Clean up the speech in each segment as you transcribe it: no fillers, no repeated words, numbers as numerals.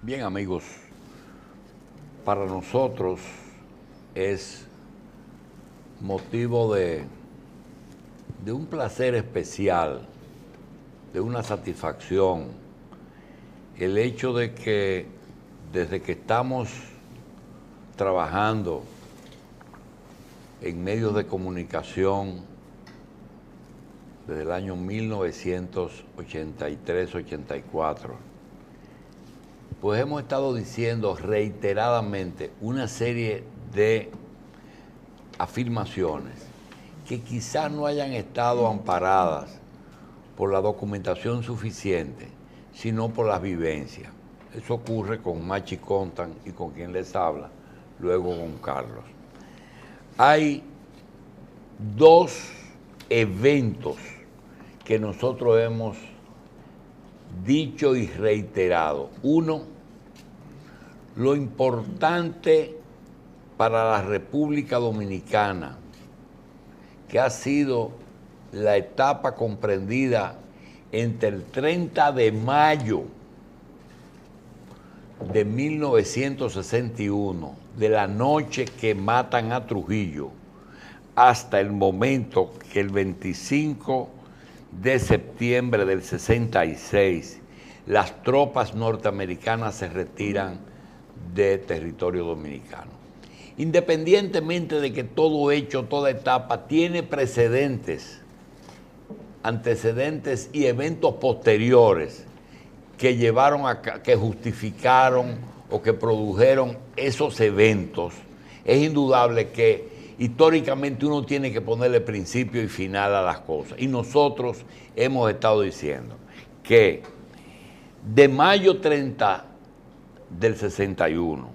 Bien, amigos, para nosotros es motivo de un placer especial, de una satisfacción, el hecho de que desde que estamos trabajando en medios de comunicación desde el año 1983-84, pues hemos estado diciendo reiteradamente una serie de afirmaciones que quizás no hayan estado amparadas por la documentación suficiente, sino por las vivencias. Eso ocurre con Machi Contan y con quien les habla, luego con Carlos. Hay dos eventos que nosotros hemos dicho y reiterado. Uno, lo importante para la República Dominicana, que ha sido la etapa comprendida entre el 30 de mayo de 1961, de la noche que matan a Trujillo, hasta el momento que el 25 de septiembre del 66, las tropas norteamericanas se retiran de territorio dominicano. Independientemente de que todo hecho, toda etapa tiene precedentes, antecedentes y eventos posteriores que llevaron a que justificaron o que produjeron esos eventos, es indudable que históricamente uno tiene que ponerle principio y final a las cosas. Y nosotros hemos estado diciendo que de mayo 30 del 61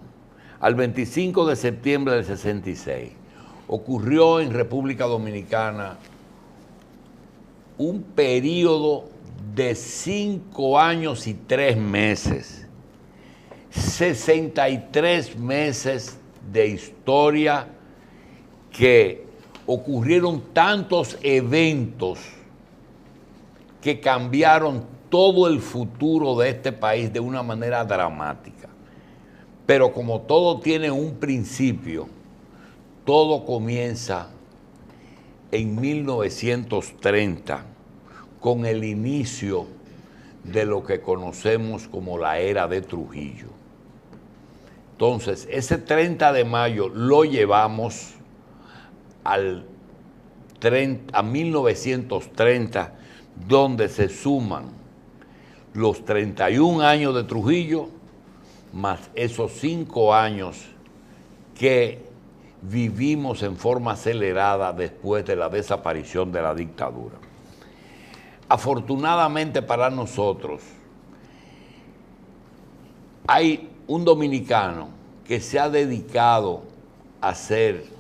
al 25 de septiembre del 66 ocurrió en República Dominicana un periodo de 5 años y 3 meses, 63 meses de historia, que ocurrieron tantos eventos que cambiaron todo el futuro de este país de una manera dramática. Pero como todo tiene un principio, todo comienza en 1930 con el inicio de lo que conocemos como la era de Trujillo. Entonces, ese 30 de mayo lo llevamos a 1930, donde se suman los 31 años de Trujillo, más esos 5 años que vivimos en forma acelerada después de la desaparición de la dictadura. Afortunadamente para nosotros, hay un dominicano que se ha dedicado a ser,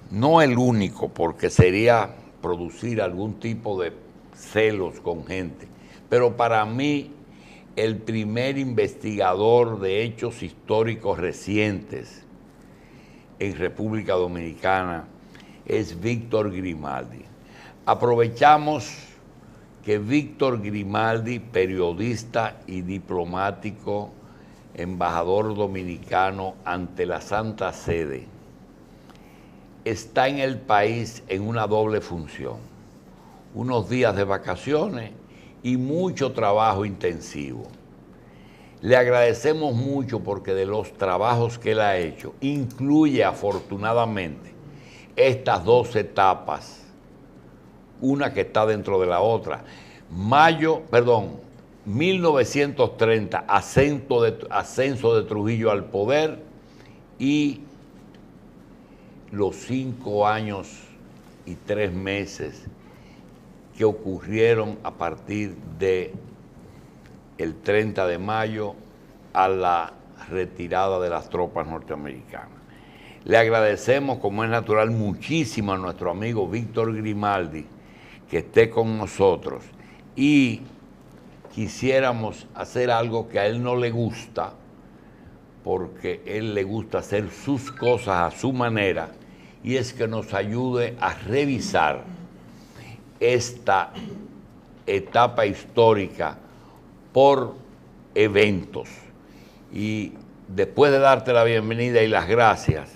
no el único, porque sería producir algún tipo de celos con gente, pero para mí el primer investigador de hechos históricos recientes en República Dominicana es Víctor Grimaldi. Aprovechamos que Víctor Grimaldi, periodista y diplomático, embajador dominicano ante la Santa Sede, está en el país en una doble función, unos días de vacaciones y mucho trabajo intensivo. Le agradecemos mucho porque de los trabajos que él ha hecho, incluye afortunadamente estas dos etapas, una que está dentro de la otra. 1930, ascenso de Trujillo al poder, y los 5 años y 3 meses que ocurrieron a partir de el 30 de mayo a la retirada de las tropas norteamericanas. Le agradecemos, como es natural, muchísimo a nuestro amigo Víctor Grimaldi que esté con nosotros, y quisiéramos hacer algo que a él no le gusta, porque a él le gusta hacer sus cosas a su manera, y es que nos ayude a revisar esta etapa histórica por eventos. Y después de darte la bienvenida y las gracias,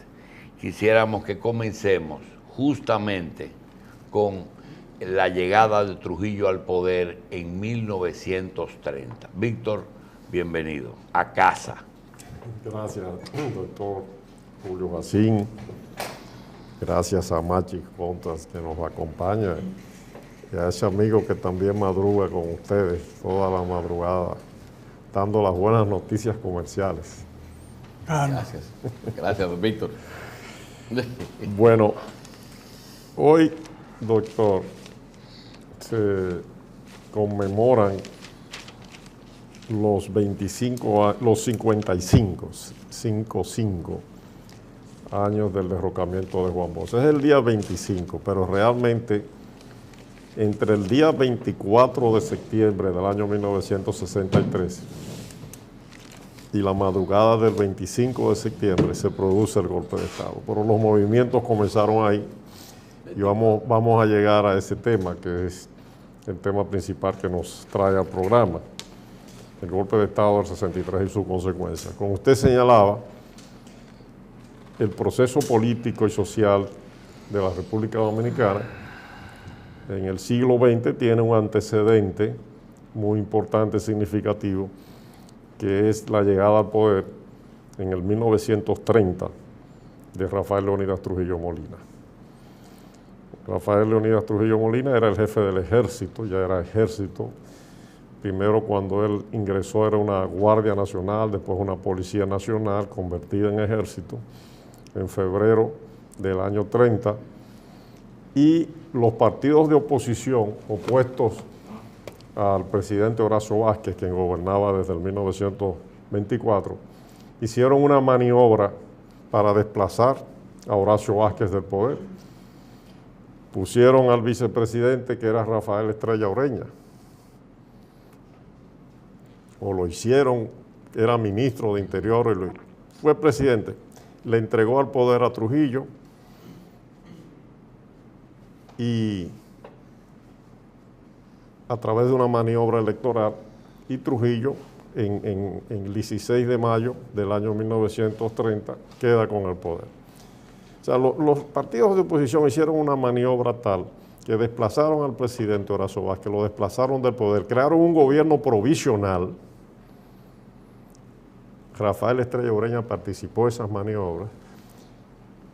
quisiéramos que comencemos justamente con la llegada de Trujillo al poder en 1930. Víctor, bienvenido a casa. Gracias, doctor Julio Jacín. Gracias a Machi Contas que nos acompaña y a ese amigo que también madruga con ustedes toda la madrugada, dando las buenas noticias comerciales. Gracias. Gracias, don Víctor. Bueno, hoy, doctor, se conmemoran los 55 años del derrocamiento de Juan Bosch. Es el día 25, pero realmente entre el día 24 de septiembre del año 1963 y la madrugada del 25 de septiembre se produce el golpe de Estado. Pero los movimientos comenzaron ahí y vamos a llegar a ese tema, que es el tema principal que nos trae al programa, el golpe de Estado del 63 y sus consecuencias. Como usted señalaba, el proceso político y social de la República Dominicana en el siglo XX tiene un antecedente muy importante, significativo, que es la llegada al poder en el 1930 de Rafael Leónidas Trujillo Molina. Rafael Leónidas Trujillo Molina era el jefe del ejército, ya era ejército. Primero, cuando él ingresó, era una Guardia Nacional, después una Policía Nacional convertida en ejército en febrero del año 30, y los partidos de oposición opuestos al presidente Horacio Vázquez, quien gobernaba desde el 1924, hicieron una maniobra para desplazar a Horacio Vázquez del poder. Pusieron al vicepresidente, que era Rafael Estrella Ureña, o lo hicieron, era ministro de Interior, y fue presidente. Le entregó al poder a Trujillo y a través de una maniobra electoral, y Trujillo en el 16 de mayo del año 1930 queda con el poder. O sea, los partidos de oposición hicieron una maniobra tal que desplazaron al presidente Horacio Vázquez, lo desplazaron del poder, crearon un gobierno provisional. Rafael Estrella Ureña participó de esas maniobras,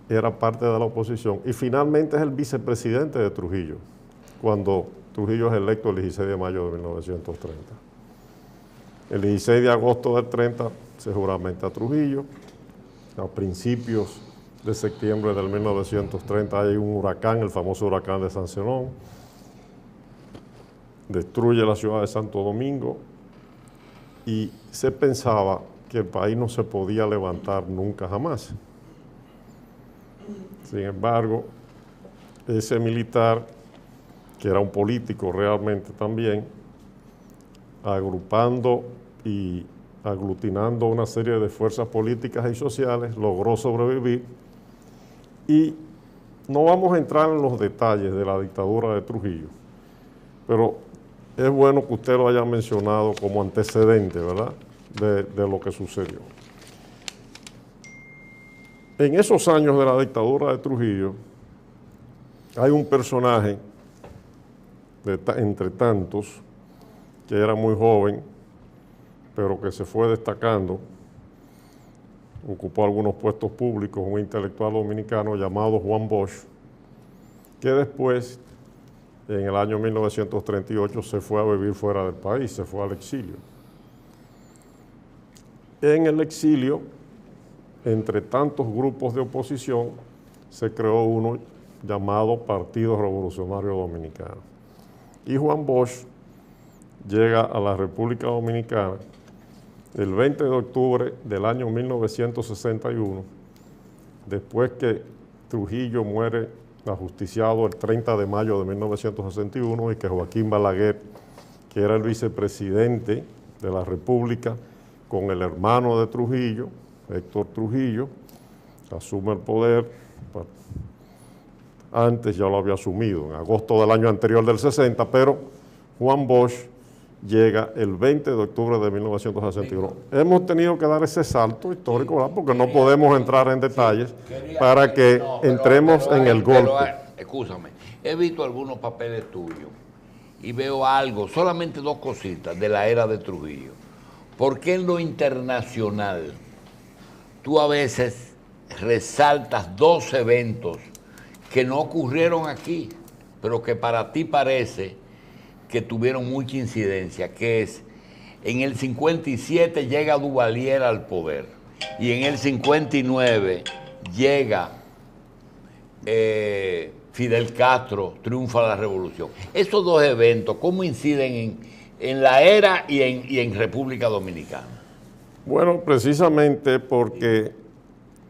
era parte de la oposición, y finalmente es el vicepresidente de Trujillo, cuando Trujillo es electo el 16 de mayo de 1930. El 16 de agosto del 30 se juramenta a Trujillo. A principios de septiembre del 1930 hay un huracán, el famoso huracán de San Zenón, destruye la ciudad de Santo Domingo, y se pensaba que el país no se podía levantar nunca jamás. Sin embargo, ese militar, que era un político realmente también, agrupando y aglutinando una serie de fuerzas políticas y sociales, logró sobrevivir. Y no vamos a entrar en los detalles de la dictadura de Trujillo, pero es bueno que usted lo haya mencionado como antecedente, ¿verdad?, de lo que sucedió. En esos años de la dictadura de Trujillo, hay un personaje, entre tantos, que era muy joven, pero que se fue destacando, ocupó algunos puestos públicos, un intelectual dominicano llamado Juan Bosch, que después, en el año 1938, se fue a vivir fuera del país, se fue al exilio. En el exilio, entre tantos grupos de oposición, se creó uno llamado Partido Revolucionario Dominicano. Y Juan Bosch llega a la República Dominicana el 20 de octubre del año 1961, después que Trujillo muere ajusticiado el 30 de mayo de 1961 y que Joaquín Balaguer, que era el vicepresidente de la República, con el hermano de Trujillo, Héctor Trujillo, asume el poder. Antes ya lo había asumido, en agosto del año anterior del 60, pero Juan Bosch llega el 20 de octubre de 1961. Hemos tenido que dar ese salto histórico, ¿verdad? Porque no podemos entrar en detalles para que entremos en el golpe. Escúchame, he visto algunos papeles tuyos y veo algo, solamente dos cositas de la era de Trujillo. ¿Por qué en lo internacional tú a veces resaltas dos eventos que no ocurrieron aquí, pero que para ti parece que tuvieron mucha incidencia, que es, en el 57 llega Duvalier al poder y en el 59 llega Fidel Castro, triunfa la revolución? Esos dos eventos, ¿cómo inciden en la era y en República Dominicana? Bueno, precisamente porque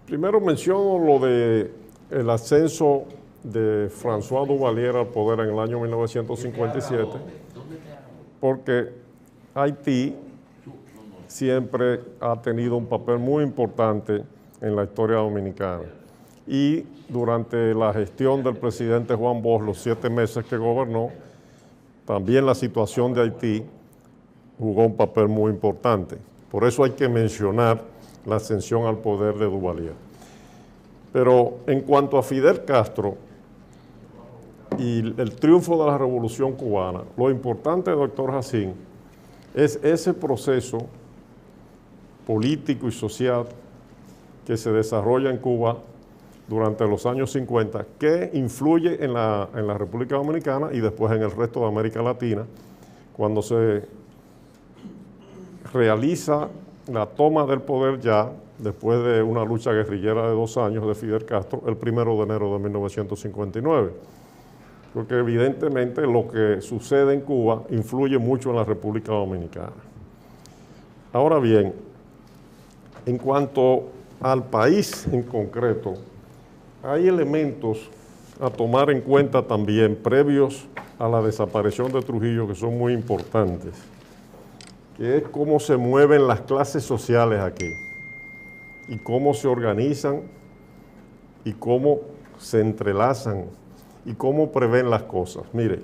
primero menciono lo de el ascenso de François Duvalier al poder en el año 1957, porque Haití siempre ha tenido un papel muy importante en la historia dominicana. Y durante la gestión del presidente Juan Bosch, los 7 meses que gobernó, también la situación de Haití jugó un papel muy importante. Por eso hay que mencionar la ascensión al poder de Duvalier. Pero en cuanto a Fidel Castro y el triunfo de la Revolución Cubana, lo importante, doctor Jacín, es ese proceso político y social que se desarrolla en Cuba durante los años 50, que influye en la República Dominicana y después en el resto de América Latina, cuando se realiza la toma del poder ya, después de una lucha guerrillera de 2 años de Fidel Castro, el 1 de enero de 1959. Porque evidentemente lo que sucede en Cuba influye mucho en la República Dominicana. Ahora bien, en cuanto al país en concreto, hay elementos a tomar en cuenta también previos a la desaparición de Trujillo que son muy importantes, que es cómo se mueven las clases sociales aquí y cómo se organizan y cómo se entrelazan y cómo prevén las cosas. Mire,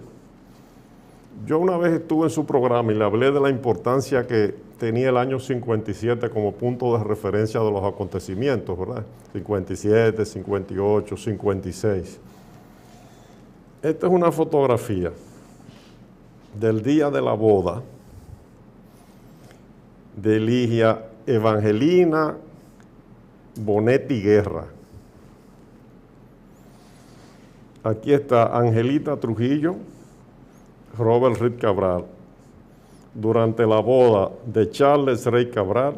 yo una vez estuve en su programa y le hablé de la importancia que tenía el año 57 como punto de referencia de los acontecimientos, ¿verdad? 57, 58, 56. Esta es una fotografía del día de la boda de Ligia Evangelina Bonetti Guerra. Aquí está Angelita Trujillo, Robert Reed Cabral, durante la boda de Charles Rey Cabral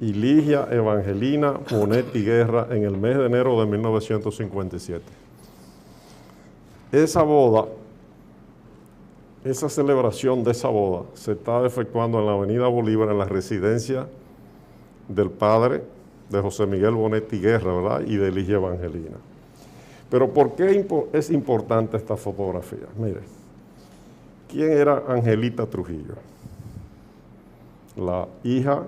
y Ligia Evangelina Bonetti Guerra en el mes de enero de 1957. Esa boda, esa celebración de esa boda se está efectuando en la Avenida Bolívar, en la residencia del padre de José Miguel Bonetti Guerra, ¿verdad? Y de Ligia Evangelina. Pero ¿por qué es importante esta fotografía? Mire, ¿quién era Angelita Trujillo? La hija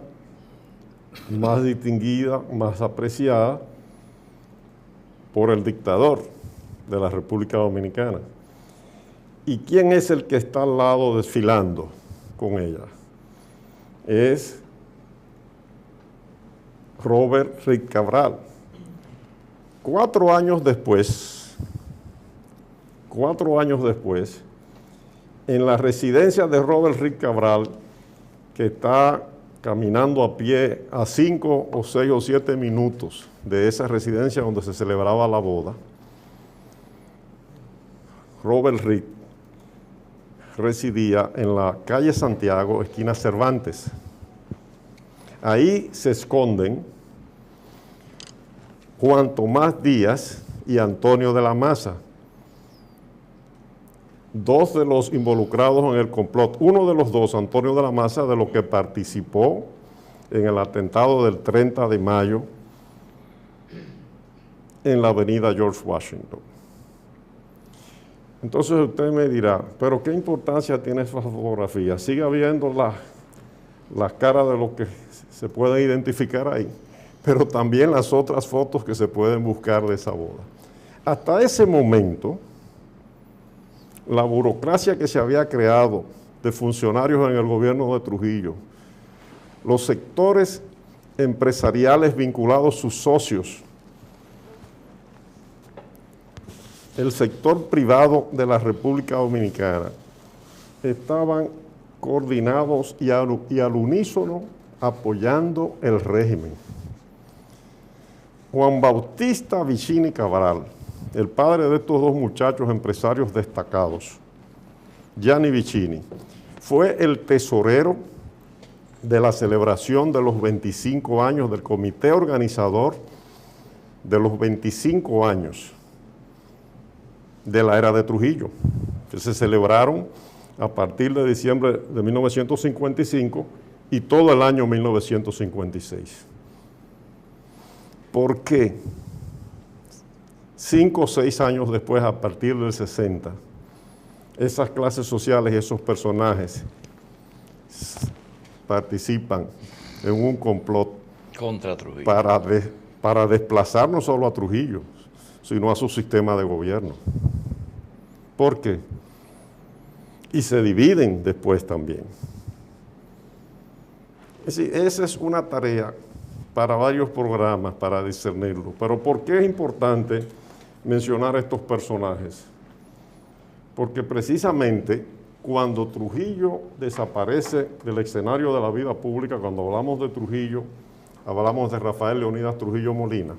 más distinguida, más apreciada por el dictador de la República Dominicana. ¿Y quién es el que está al lado desfilando con ella? Es Robert Reed Cabral. 4 años después, en la residencia de Robert Reed Cabral, que está caminando a pie a 5 o 6 o 7 minutos de esa residencia donde se celebraba la boda, Robert Reed residía en la calle Santiago, esquina Cervantes. Ahí se esconden Juan Tomás Díaz y Antonio de la Maza, 2 de los involucrados en el complot. Uno de los 2, Antonio de la Maza, de lo que participó en el atentado del 30 de mayo en la avenida George Washington. Entonces usted me dirá, ¿pero qué importancia tiene esa fotografía? Siga viendo las caras de los que se pueden identificar ahí, pero también las otras fotos que se pueden buscar de esa boda. Hasta ese momento, la burocracia que se había creado de funcionarios en el gobierno de Trujillo, los sectores empresariales vinculados, sus socios, el sector privado de la República Dominicana, estaban coordinados y al unísono apoyando el régimen. Juan Bautista Vicini Cabral, el padre de estos dos muchachos empresarios destacados, Gianni Vicini, fue el tesorero de la celebración de los 25 años del comité organizador de los 25 años de la era de Trujillo, que se celebraron a partir de diciembre de 1955 y todo el año 1956. ¿Por qué 5 o 6 años después, a partir del 60, esas clases sociales y esos personajes participan en un complot contra Trujillo para desplazar no solo a Trujillo, sino a su sistema de gobierno? ¿Por qué? Y se dividen después también. Es decir, esa es una tarea para varios programas, para discernirlo. Pero ¿por qué es importante mencionar a estos personajes? Porque precisamente cuando Trujillo desaparece del escenario de la vida pública, cuando hablamos de Trujillo, hablamos de Rafael Leonidas Trujillo Molina,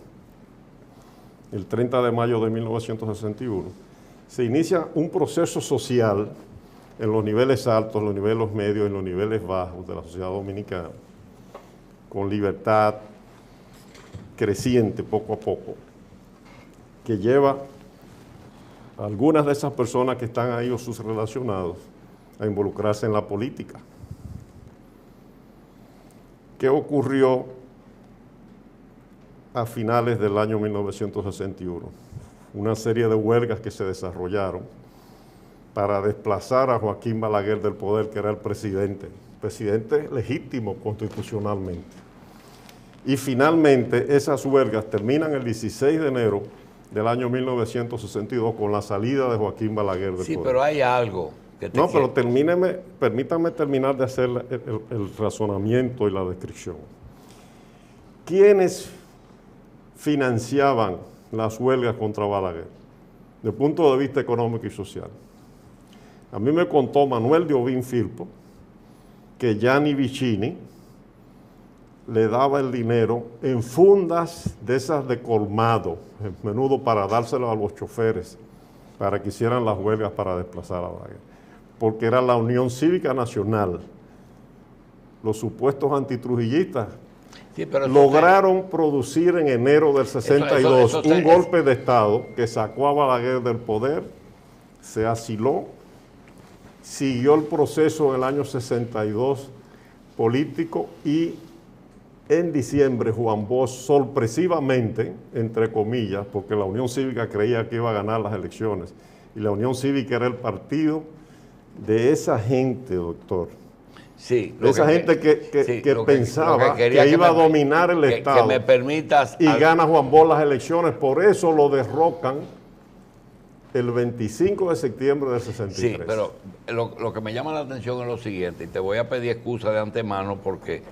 el 30 de mayo de 1961, se inicia un proceso social en los niveles altos, en los niveles medios, en los niveles bajos de la sociedad dominicana, con libertad creciente poco a poco, que lleva a algunas de esas personas que están ahí o sus relacionados a involucrarse en la política. ¿Qué ocurrió a finales del año 1961? Una serie de huelgas que se desarrollaron para desplazar a Joaquín Balaguer del poder, que era el presidente legítimo constitucionalmente. Y finalmente esas huelgas terminan el 16 de enero del año 1962 con la salida de Joaquín Balaguer del poder. Sí, pero hay algo que No, pero permítame terminar de hacer el razonamiento y la descripción. ¿Quiénes financiaban las huelgas contra Balaguer desde el punto de vista económico y social? A mí me contó Manuel de Obín Firpo que Gianni Vicini le daba el dinero en fundas de esas de colmado, en menudo para dárselo a los choferes, para que hicieran las huelgas para desplazar a Balaguer, porque era la Unión Cívica Nacional. Los supuestos antitrujillistas lograron producir en enero del 62 un golpe de Estado que sacó a Balaguer del poder, se asiló, siguió el proceso del año 62 político y en diciembre Juan Bosch sorpresivamente, entre comillas, porque la Unión Cívica creía que iba a ganar las elecciones y la Unión Cívica era el partido de esa gente, doctor. Sí, de esa gente que pensaba que iba a dominar el Estado. Que me permitas... Y gana Juan Bosch las elecciones, por eso lo derrocan el 25 de septiembre del 63. Sí, pero lo que me llama la atención es lo siguiente, y te voy a pedir excusa de antemano porque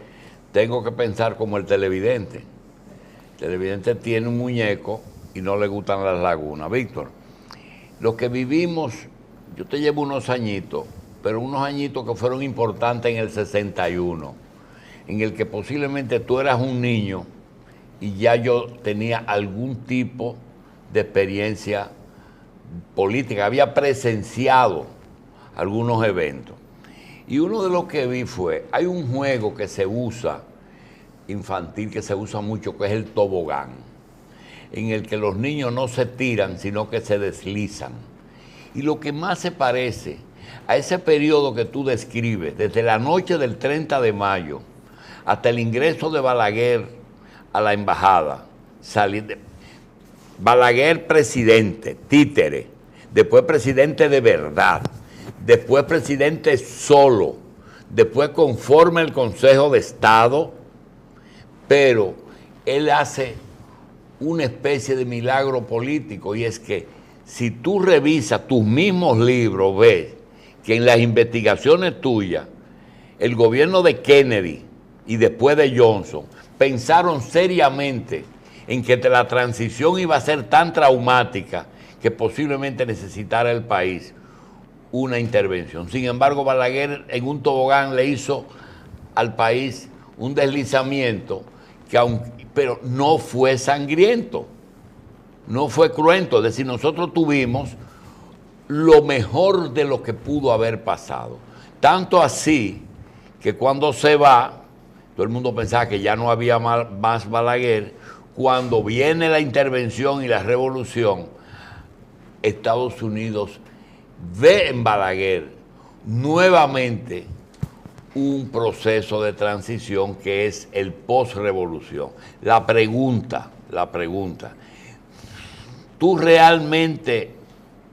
tengo que pensar como el televidente. El televidente tiene un muñeco y no le gustan las lagunas. Víctor, lo que vivimos, yo te llevo unos añitos, pero unos añitos que fueron importantes en el 61, en el que posiblemente tú eras un niño y ya yo tenía algún tipo de experiencia política, había presenciado algunos eventos. Y uno de los que vi fue, hay un juego que se usa, infantil, que se usa mucho, que es el tobogán, en el que los niños no se tiran, sino que se deslizan. Y lo que más se parece a ese periodo que tú describes, desde la noche del 30 de mayo hasta el ingreso de Balaguer a la embajada, Balaguer presidente, títere, después presidente de verdad, después presidente solo, después conforma el Consejo de Estado, pero él hace una especie de milagro político, y es que si tú revisas tus mismos libros, ves que en las investigaciones tuyas, el gobierno de Kennedy y después de Johnson pensaron seriamente en que la transición iba a ser tan traumática que posiblemente necesitara el país una intervención? Sin embargo, Balaguer en un tobogán le hizo al país un deslizamiento pero no fue sangriento, no fue cruento. Es decir, nosotros tuvimos lo mejor de lo que pudo haber pasado. Tanto así que cuando se va, todo el mundo pensaba que ya no había más Balaguer. Cuando viene la intervención y la revolución, Estados Unidos ve en Balaguer nuevamente un proceso de transición que es el post-revolución. La pregunta, ¿tú realmente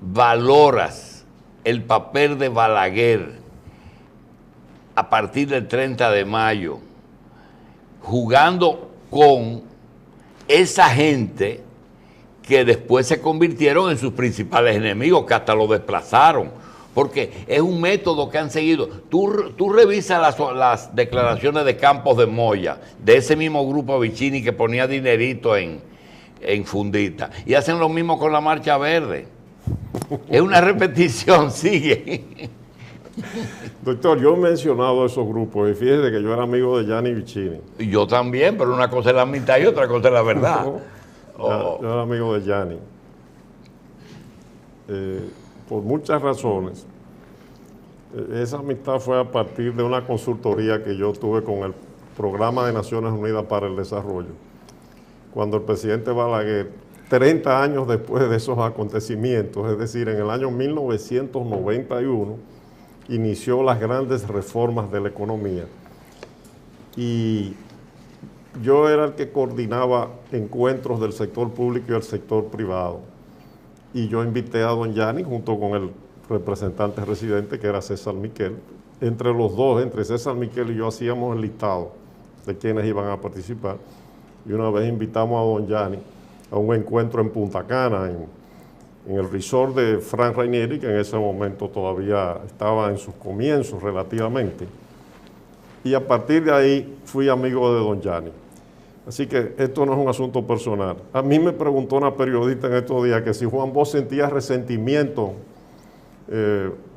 valoras el papel de Balaguer a partir del 30 de mayo, jugando con esa gente que después se convirtieron en sus principales enemigos, que hasta lo desplazaron? Porque es un método que han seguido. Tú revisas las declaraciones de Campos de Moya, de ese mismo grupo Vicini que ponía dinerito en fundita, y hacen lo mismo con la Marcha Verde. Es una repetición, sigue. Doctor, yo he mencionado esos grupos y fíjese que yo era amigo de Gianni Vicini. Y yo también, pero una cosa es la amistad y otra cosa es la verdad. Yo era amigo de Gianni. Por muchas razones. Esa amistad fue a partir de una consultoría que yo tuve con el Programa de Naciones Unidas para el Desarrollo, cuando el presidente Balaguer, 30 años después de esos acontecimientos, es decir, en el año 1991, inició las grandes reformas de la economía. Y yo era el que coordinaba encuentros del sector público y el sector privado. Y yo invité a don Gianni junto con el representante residente, que era César Miquel. Entre los dos, entre César Miquel y yo, hacíamos el listado de quienes iban a participar. Y una vez invitamos a don Gianni a un encuentro en Punta Cana, en el resort de Frank Rainieri, que en ese momento todavía estaba en sus comienzos relativamente. Y a partir de ahí fui amigo de don Gianni. Así que esto no es un asunto personal. A mí me preguntó una periodista en estos días que si Juan Bosch sentía resentimiento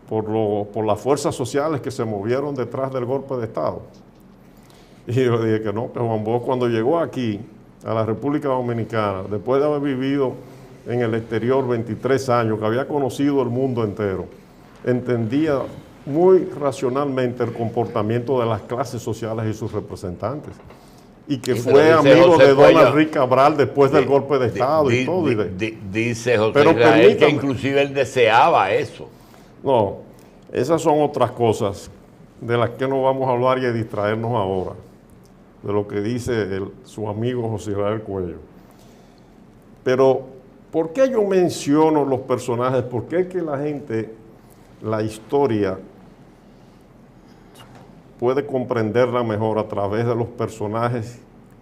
por las fuerzas sociales que se movieron detrás del golpe de Estado. Y yo dije que no, que Juan Bosch cuando llegó aquí a la República Dominicana, después de haber vivido en el exterior 23 años, que había conocido el mundo entero, entendía muy racionalmente el comportamiento de las clases sociales y sus representantes. Y que fue amigo de don Enrique Cabral después del golpe de Estado y todo. Dice José Israel que inclusive él deseaba eso. No, esas son otras cosas de las que no vamos a hablar y a distraernos ahora, de lo que dice su amigo José Israel Cuello. Pero, ¿por qué yo menciono los personajes? ¿Por qué es que la gente, la historia, puede comprenderla mejor a través de los personajes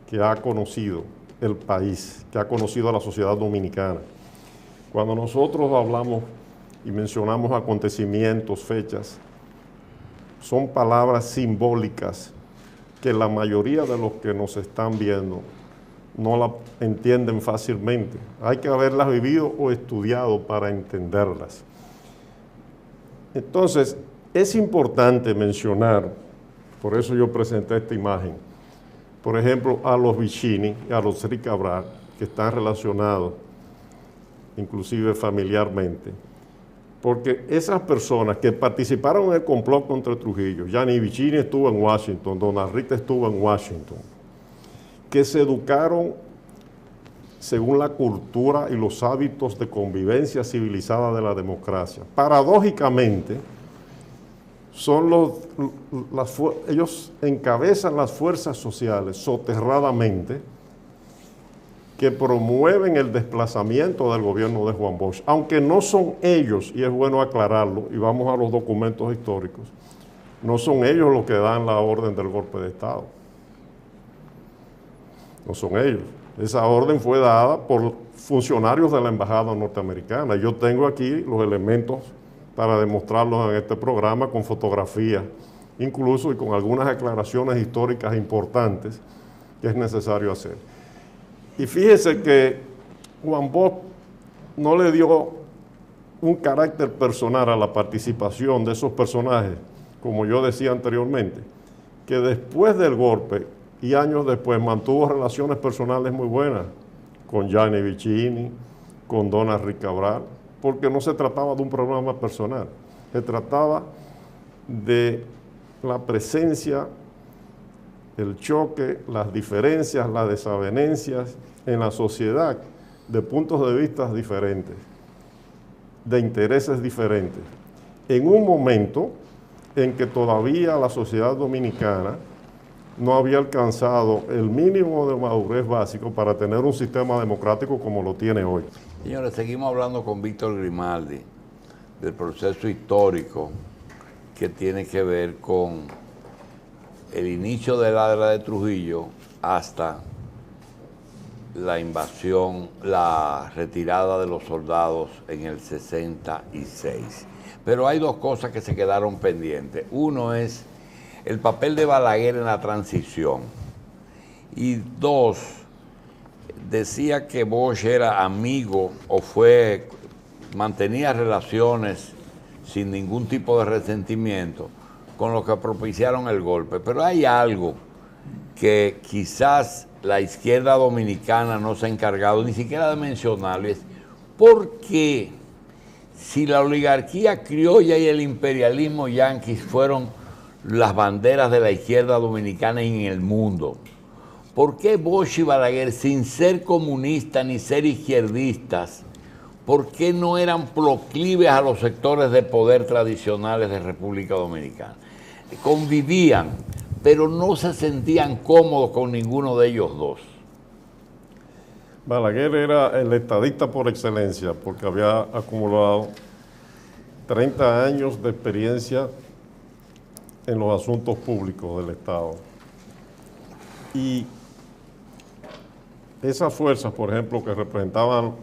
que ha conocido el país, que ha conocido a la sociedad dominicana? Cuando nosotros hablamos y mencionamos acontecimientos, fechas, son palabras simbólicas que la mayoría de los que nos están viendo no la entienden fácilmente. Hay que haberlas vivido o estudiado para entenderlas. Entonces, es importante mencionar, por eso yo presenté esta imagen, por ejemplo, a los Vicini y a los Enrique Cabral, que están relacionados, inclusive familiarmente, porque esas personas que participaron en el complot contra Trujillo, Gianni Vicini estuvo en Washington, don Enrique estuvo en Washington, que se educaron según la cultura y los hábitos de convivencia civilizada de la democracia. Paradójicamente, ellos encabezan las fuerzas sociales soterradamente que promueven el desplazamiento del gobierno de Juan Bosch, aunque no son ellos, y es bueno aclararlo, y vamos a los documentos históricos, no son ellos los que dan la orden del golpe de Estado. No son ellos. Esa orden fue dada por funcionarios de la embajada norteamericana. Yo tengo aquí los elementos para demostrarlos en este programa con fotografías, incluso y con algunas aclaraciones históricas importantes que es necesario hacer. Y fíjese que Juan Bosch no le dio un carácter personal a la participación de esos personajes, como yo decía anteriormente, que después del golpe y años después mantuvo relaciones personales muy buenas con Gianni Vicini, con Don Henrique Cabral, porque no se trataba de un problema personal, se trataba de la presencia, el choque, las diferencias, las desavenencias en la sociedad de puntos de vista diferentes, de intereses diferentes, en un momento en que todavía la sociedad dominicana no había alcanzado el mínimo de madurez básico para tener un sistema democrático como lo tiene hoy. Señores, seguimos hablando con Víctor Grimaldi del proceso histórico que tiene que ver con el inicio de la era de Trujillo hasta la invasión, la retirada de los soldados en el 66. Pero hay dos cosas que se quedaron pendientes. Uno es el papel de Balaguer en la transición. Y dos, decía que Bosch era amigo o mantenía relaciones sin ningún tipo de resentimiento con los que propiciaron el golpe. Pero hay algo que quizás la izquierda dominicana no se ha encargado ni siquiera de mencionarlo, es por qué, si la oligarquía criolla y el imperialismo yanquis fueron las banderas de la izquierda dominicana en el mundo, ¿por qué Bosch y Balaguer, sin ser comunistas ni ser izquierdistas, por qué no eran proclives a los sectores de poder tradicionales de República Dominicana? Convivían, pero no se sentían cómodos con ninguno de ellos dos. Balaguer era el estadista por excelencia, porque había acumulado 30 años de experiencia en los asuntos públicos del Estado. Y esas fuerzas, por ejemplo, que representaban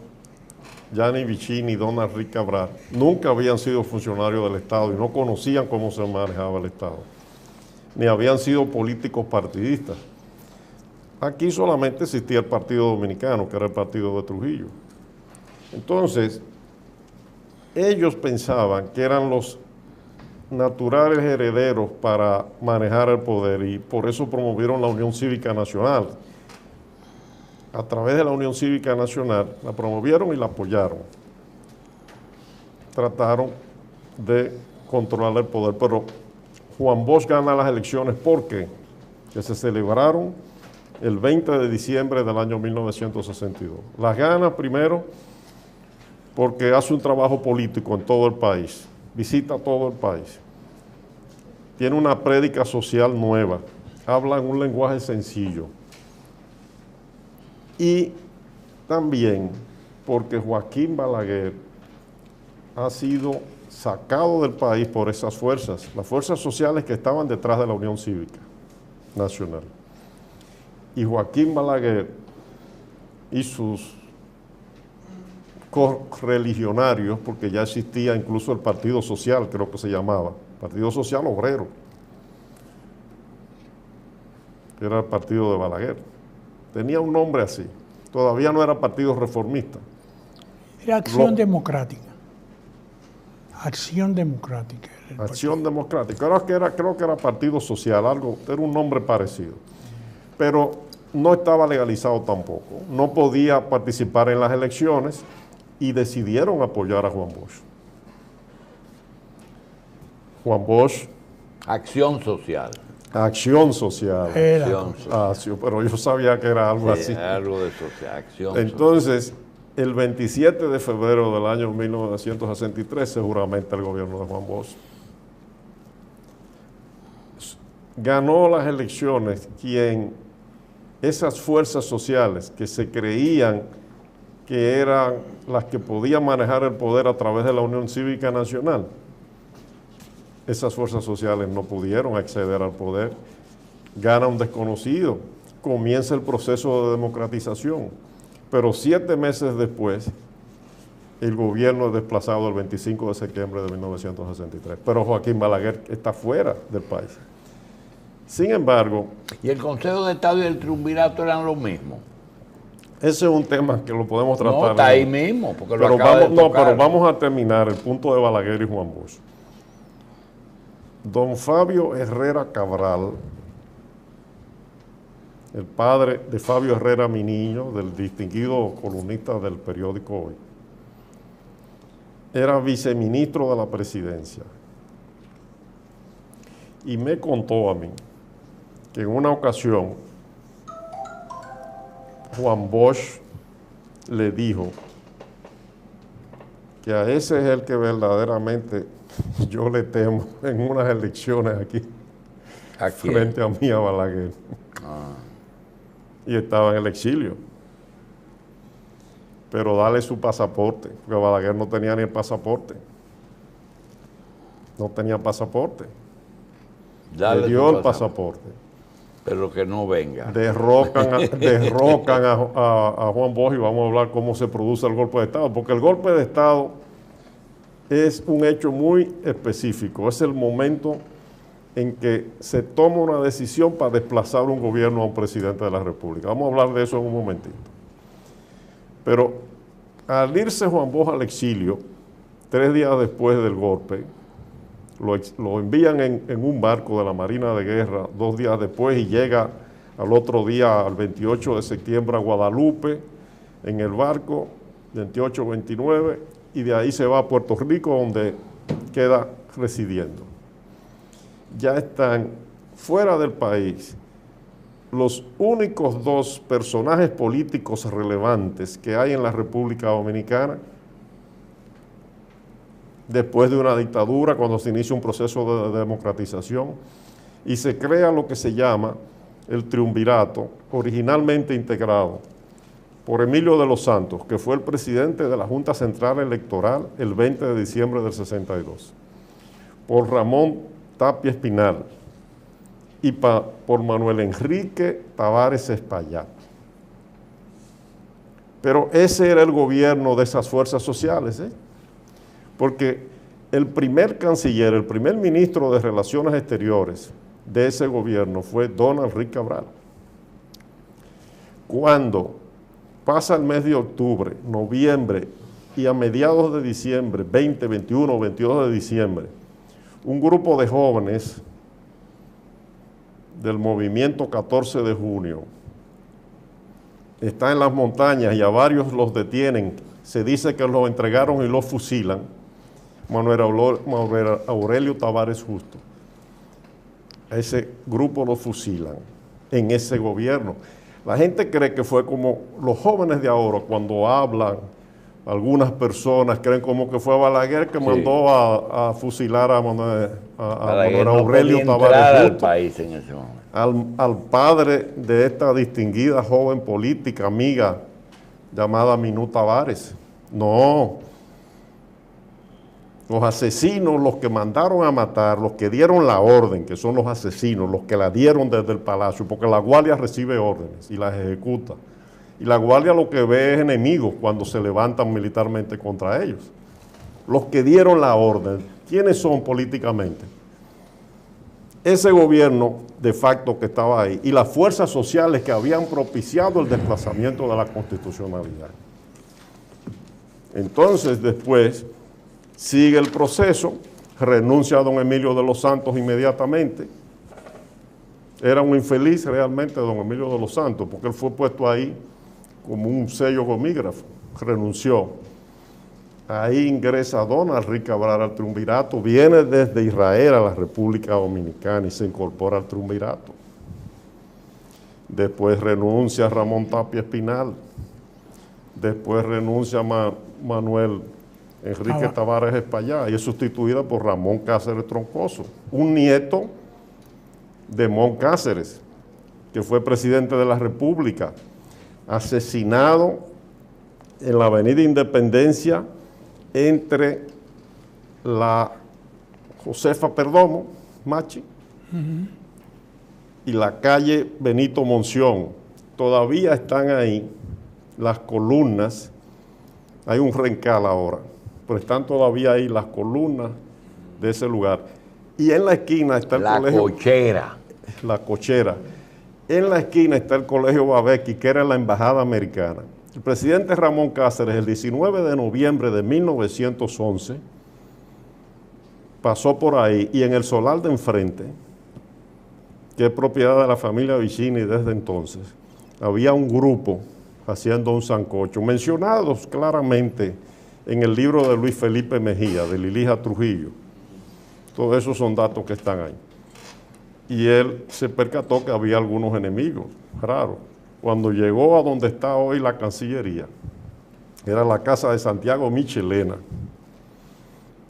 Gianni Vicini y Don Henrique Cabral, nunca habían sido funcionarios del Estado y no conocían cómo se manejaba el Estado, ni habían sido políticos partidistas. Aquí solamente existía el Partido Dominicano, que era el partido de Trujillo. Entonces, ellos pensaban que eran los naturales herederos para manejar el poder y por eso promovieron la Unión Cívica Nacional. A través de la Unión Cívica Nacional la promovieron y la apoyaron. Trataron de controlar el poder, pero Juan Bosch gana las elecciones porque se celebraron el 20 de diciembre del año 1962. Las gana primero porque hace un trabajo político en todo el país, visita todo el país, tiene una prédica social nueva, habla en un lenguaje sencillo. Y también porque Joaquín Balaguer ha sido sacado del país por esas fuerzas, las fuerzas sociales que estaban detrás de la Unión Cívica Nacional. Y Joaquín Balaguer y sus correligionarios, porque ya existía incluso el Partido Social, creo que se llamaba, Partido Social Obrero, que era el partido de Balaguer. Tenía un nombre así, todavía no era Partido Reformista. Era Acción Democrática. Acción Democrática. Acción Democrática, creo que era Partido Social, algo, era un nombre parecido. Pero no estaba legalizado tampoco, no podía participar en las elecciones y decidieron apoyar a Juan Bosch. Juan Bosch. Acción Social. Acción Social. Acción social. Ah, sí, pero yo sabía que era algo así. Algo de social, acción Entonces, social. El 27 de febrero del año 1963 se juramenta el gobierno de Juan Bosch. Ganó las elecciones quien esas fuerzas sociales que se creían que eran las que podían manejar el poder a través de la Unión Cívica Nacional, esas fuerzas sociales no pudieron acceder al poder, gana un desconocido, comienza el proceso de democratización, pero 7 meses después el gobierno es desplazado el 25 de septiembre de 1963. Pero Joaquín Balaguer está fuera del país. Sin embargo... ¿Y el Consejo de Estado y el Triunvirato eran lo mismo? Ese es un tema que lo podemos tratar. No, está ahí mismo, porque lo pero acaba vamos, de tocar. No, pero vamos a terminar el punto de Balaguer y Juan Bosch. Don Fabio Herrera Cabral, el padre de Fabio Herrera Mi Niño, del distinguido columnista del periódico Hoy, era viceministro de la presidencia. Y me contó a mí que en una ocasión Juan Bosch le dijo que a ese es el que verdaderamente yo le temo en unas elecciones aquí, frente a mí, a Balaguer. Y estaba en el exilio. Pero dale su pasaporte, porque Balaguer no tenía ni el pasaporte. No tenía pasaporte. Le dio el pasaporte. Pero que no venga. Derrocan a Juan Bosch y vamos a hablar cómo se produce el golpe de Estado, porque el golpe de Estado es un hecho muy específico, es el momento en que se toma una decisión para desplazar un gobierno a un presidente de la República. Vamos a hablar de eso en un momentito. Pero al irse Juan Bosch al exilio, 3 días después del golpe, lo envían en un barco de la Marina de Guerra 2 días después y llega al otro día, al 28 de septiembre, a Guadalupe, en el barco, 28-29, y de ahí se va a Puerto Rico, donde queda residiendo. Ya están fuera del país los únicos 2 personajes políticos relevantes que hay en la República Dominicana, después de una dictadura, cuando se inicia un proceso de democratización, y se crea lo que se llama el Triunvirato, originalmente integrado por Emilio de los Santos, que fue el presidente de la Junta Central Electoral el 20 de diciembre del 62, por Ramón Tapia Espinal y por Manuel Enrique Tavares Espaillat. Pero ese era el gobierno de esas fuerzas sociales, porque el primer canciller, el primer ministro de Relaciones Exteriores de ese gobierno fue Donald Rick Cabral. Cuando pasa el mes de octubre, noviembre y a mediados de diciembre, 20, 21, 22 de diciembre, un grupo de jóvenes del movimiento 14 de junio está en las montañas y a varios los detienen, se dice que los entregaron y los fusilan. Manuel Aurelio Tavares Justo, a ese grupo lo fusilan en ese gobierno. La gente cree que fue como los jóvenes de ahora, cuando hablan, algunas personas creen como que fue Balaguer que mandó a fusilar a Manuel Aurelio Tavares Justo, al país en ese momento. al padre de esta distinguida joven política, amiga, llamada Minú Tavares. No. Los asesinos, los que mandaron a matar, los que dieron la orden, que son los asesinos, los que la dieron desde el palacio, porque la guardia recibe órdenes y las ejecuta. Y la guardia lo que ve es enemigos cuando se levantan militarmente contra ellos. Los que dieron la orden, ¿quiénes son políticamente? Ese gobierno de facto que estaba ahí y las fuerzas sociales que habían propiciado el desplazamiento de la constitucionalidad. Entonces, después sigue el proceso, renuncia a don Emilio de los Santos inmediatamente. Era un infeliz realmente don Emilio de los Santos, porque él fue puesto ahí como un sello gomígrafo, renunció. Ahí ingresa Donald Rick Cabral al Triunvirato, viene desde Israel a la República Dominicana y se incorpora al Triunvirato. Después renuncia Ramón Tapia Espinal, después renuncia Manuel Enrique Tavares Espaillat y es sustituida por Ramón Cáceres Troncoso, un nieto de Mon Cáceres, que fue presidente de la República, asesinado en la Avenida Independencia entre la Josefa Perdomo, Machi, y la calle Benito Monción. Todavía están ahí las columnas hay un rencal ahora, pero están todavía ahí las columnas de ese lugar. Y en la esquina está el colegio... Cochera. La Cochera. En la esquina está el colegio Babequi, que era la embajada americana. El presidente Ramón Cáceres, el 19 de noviembre de 1911, pasó por ahí y en el solar de enfrente, que es propiedad de la familia Vicini desde entonces, había un grupo haciendo un sancocho, mencionados claramente en el libro de Luis Felipe Mejía, de Lilija Trujillo. Todos esos son datos que están ahí. Y él se percató que había algunos enemigos raros. Cuando llegó a donde está hoy la Cancillería, era la casa de Santiago Michelena,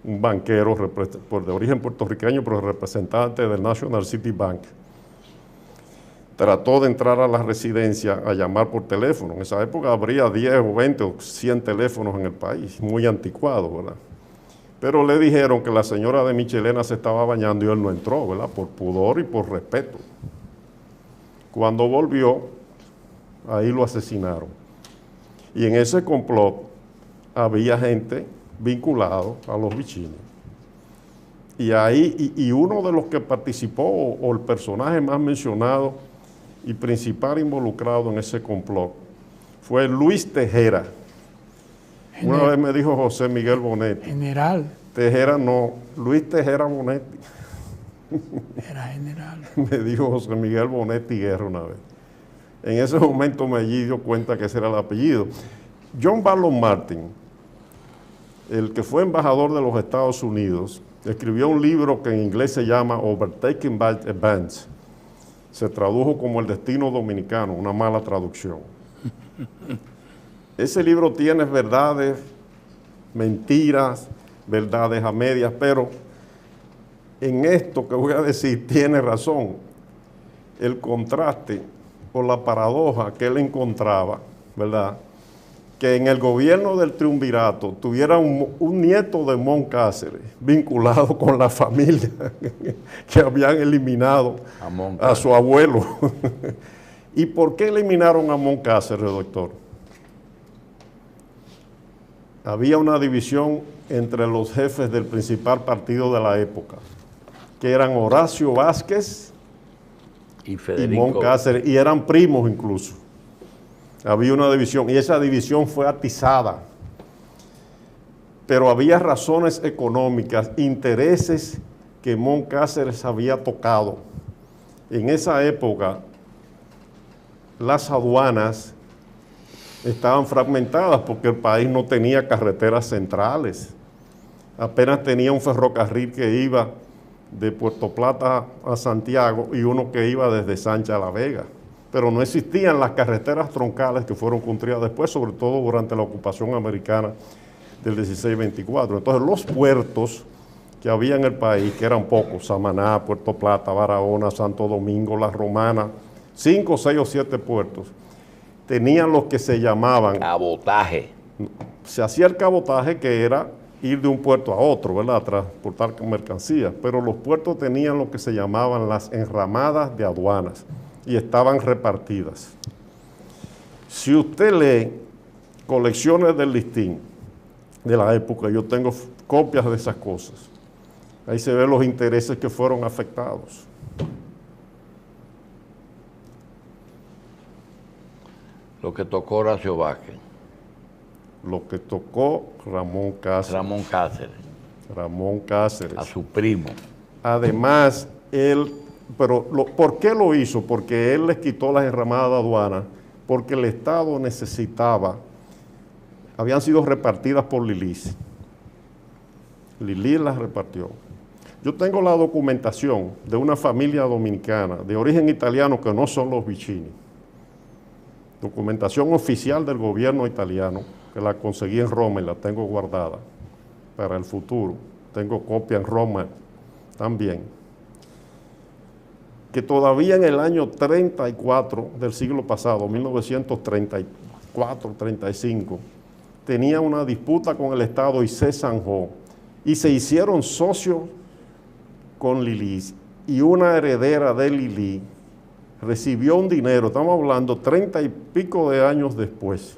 un banquero de origen puertorriqueño, pero representante del National City Bank. Trató de entrar a la residencia a llamar por teléfono. En esa época habría 10 o 20 o 100 teléfonos en el país, muy anticuado, ¿verdad? Pero le dijeron que la señora de Michelena se estaba bañando y él no entró, ¿verdad? Por pudor y por respeto. Cuando volvió, ahí lo asesinaron. Y en ese complot había gente vinculado a los Vicini. Y ahí, y uno de los que participó, o el personaje más mencionado y principal involucrado en ese complot, fue Luis Tejera. Una vez me dijo José Miguel Bonetti. General. Tejera no, Luis Tejera Bonetti. Era general. Me dijo José Miguel Bonetti Guerra una vez. En ese momento me dio cuenta que ese era el apellido. John Barlow Martin, el que fue embajador de los Estados Unidos, escribió un libro que en inglés se llama Overtaken by Events. Se tradujo como El Destino Dominicano, una mala traducción. Ese libro tiene verdades, mentiras, verdades a medias, pero en esto que voy a decir tiene razón. El contraste o la paradoja que él encontraba, ¿verdad? Que en el gobierno del triunvirato tuviera un nieto de Mon Cáceres vinculado con la familia que habían eliminado a su abuelo. ¿Y por qué eliminaron a Mon Cáceres, doctor? Había una división entre los jefes del principal partido de la época, que eran Horacio Vázquez y Mon Cáceres, y eran primos incluso. Había una división, y esa división fue atizada. Pero había razones económicas, intereses que Mon Cáceres había tocado. En esa época, las aduanas estaban fragmentadas porque el país no tenía carreteras centrales. Apenas tenía un ferrocarril que iba de Puerto Plata a Santiago y uno que iba desde Sancha a La Vega. Pero no existían las carreteras troncales que fueron construidas después, sobre todo durante la ocupación americana del 16-24. Entonces los puertos que había en el país, que eran pocos, Samaná, Puerto Plata, Barahona, Santo Domingo, La Romana, 5, 6 o 7 puertos, tenían lo que se llamaban... Cabotaje. Se hacía el cabotaje, que era ir de un puerto a otro, ¿verdad?, a transportar mercancías, pero los puertos tenían lo que se llamaban las enramadas de aduanas y estaban repartidas. Si usted lee colecciones del listín de la época, yo tengo copias de esas cosas, ahí se ven los intereses que fueron afectados. Lo que tocó Horacio Vázquez. Lo que tocó Ramón Cáceres. Ramón Cáceres. Ramón Cáceres. A su primo. Además, él, ¿por qué lo hizo? Porque él les quitó las enramadas de aduana, porque el Estado necesitaba, habían sido repartidas por Lilis. Lilis las repartió. Yo tengo la documentación de una familia dominicana de origen italiano que no son los Vicini. Documentación oficial del gobierno italiano, que la conseguí en Roma y la tengo guardada para el futuro. Tengo copia en Roma también. Que todavía en el año 34 del siglo pasado, 1934-35, tenía una disputa con el Estado y se zanjó. Y se hicieron socios con Lilis. Y una heredera de Lili recibió un dinero, estamos hablando 30 y pico de años después,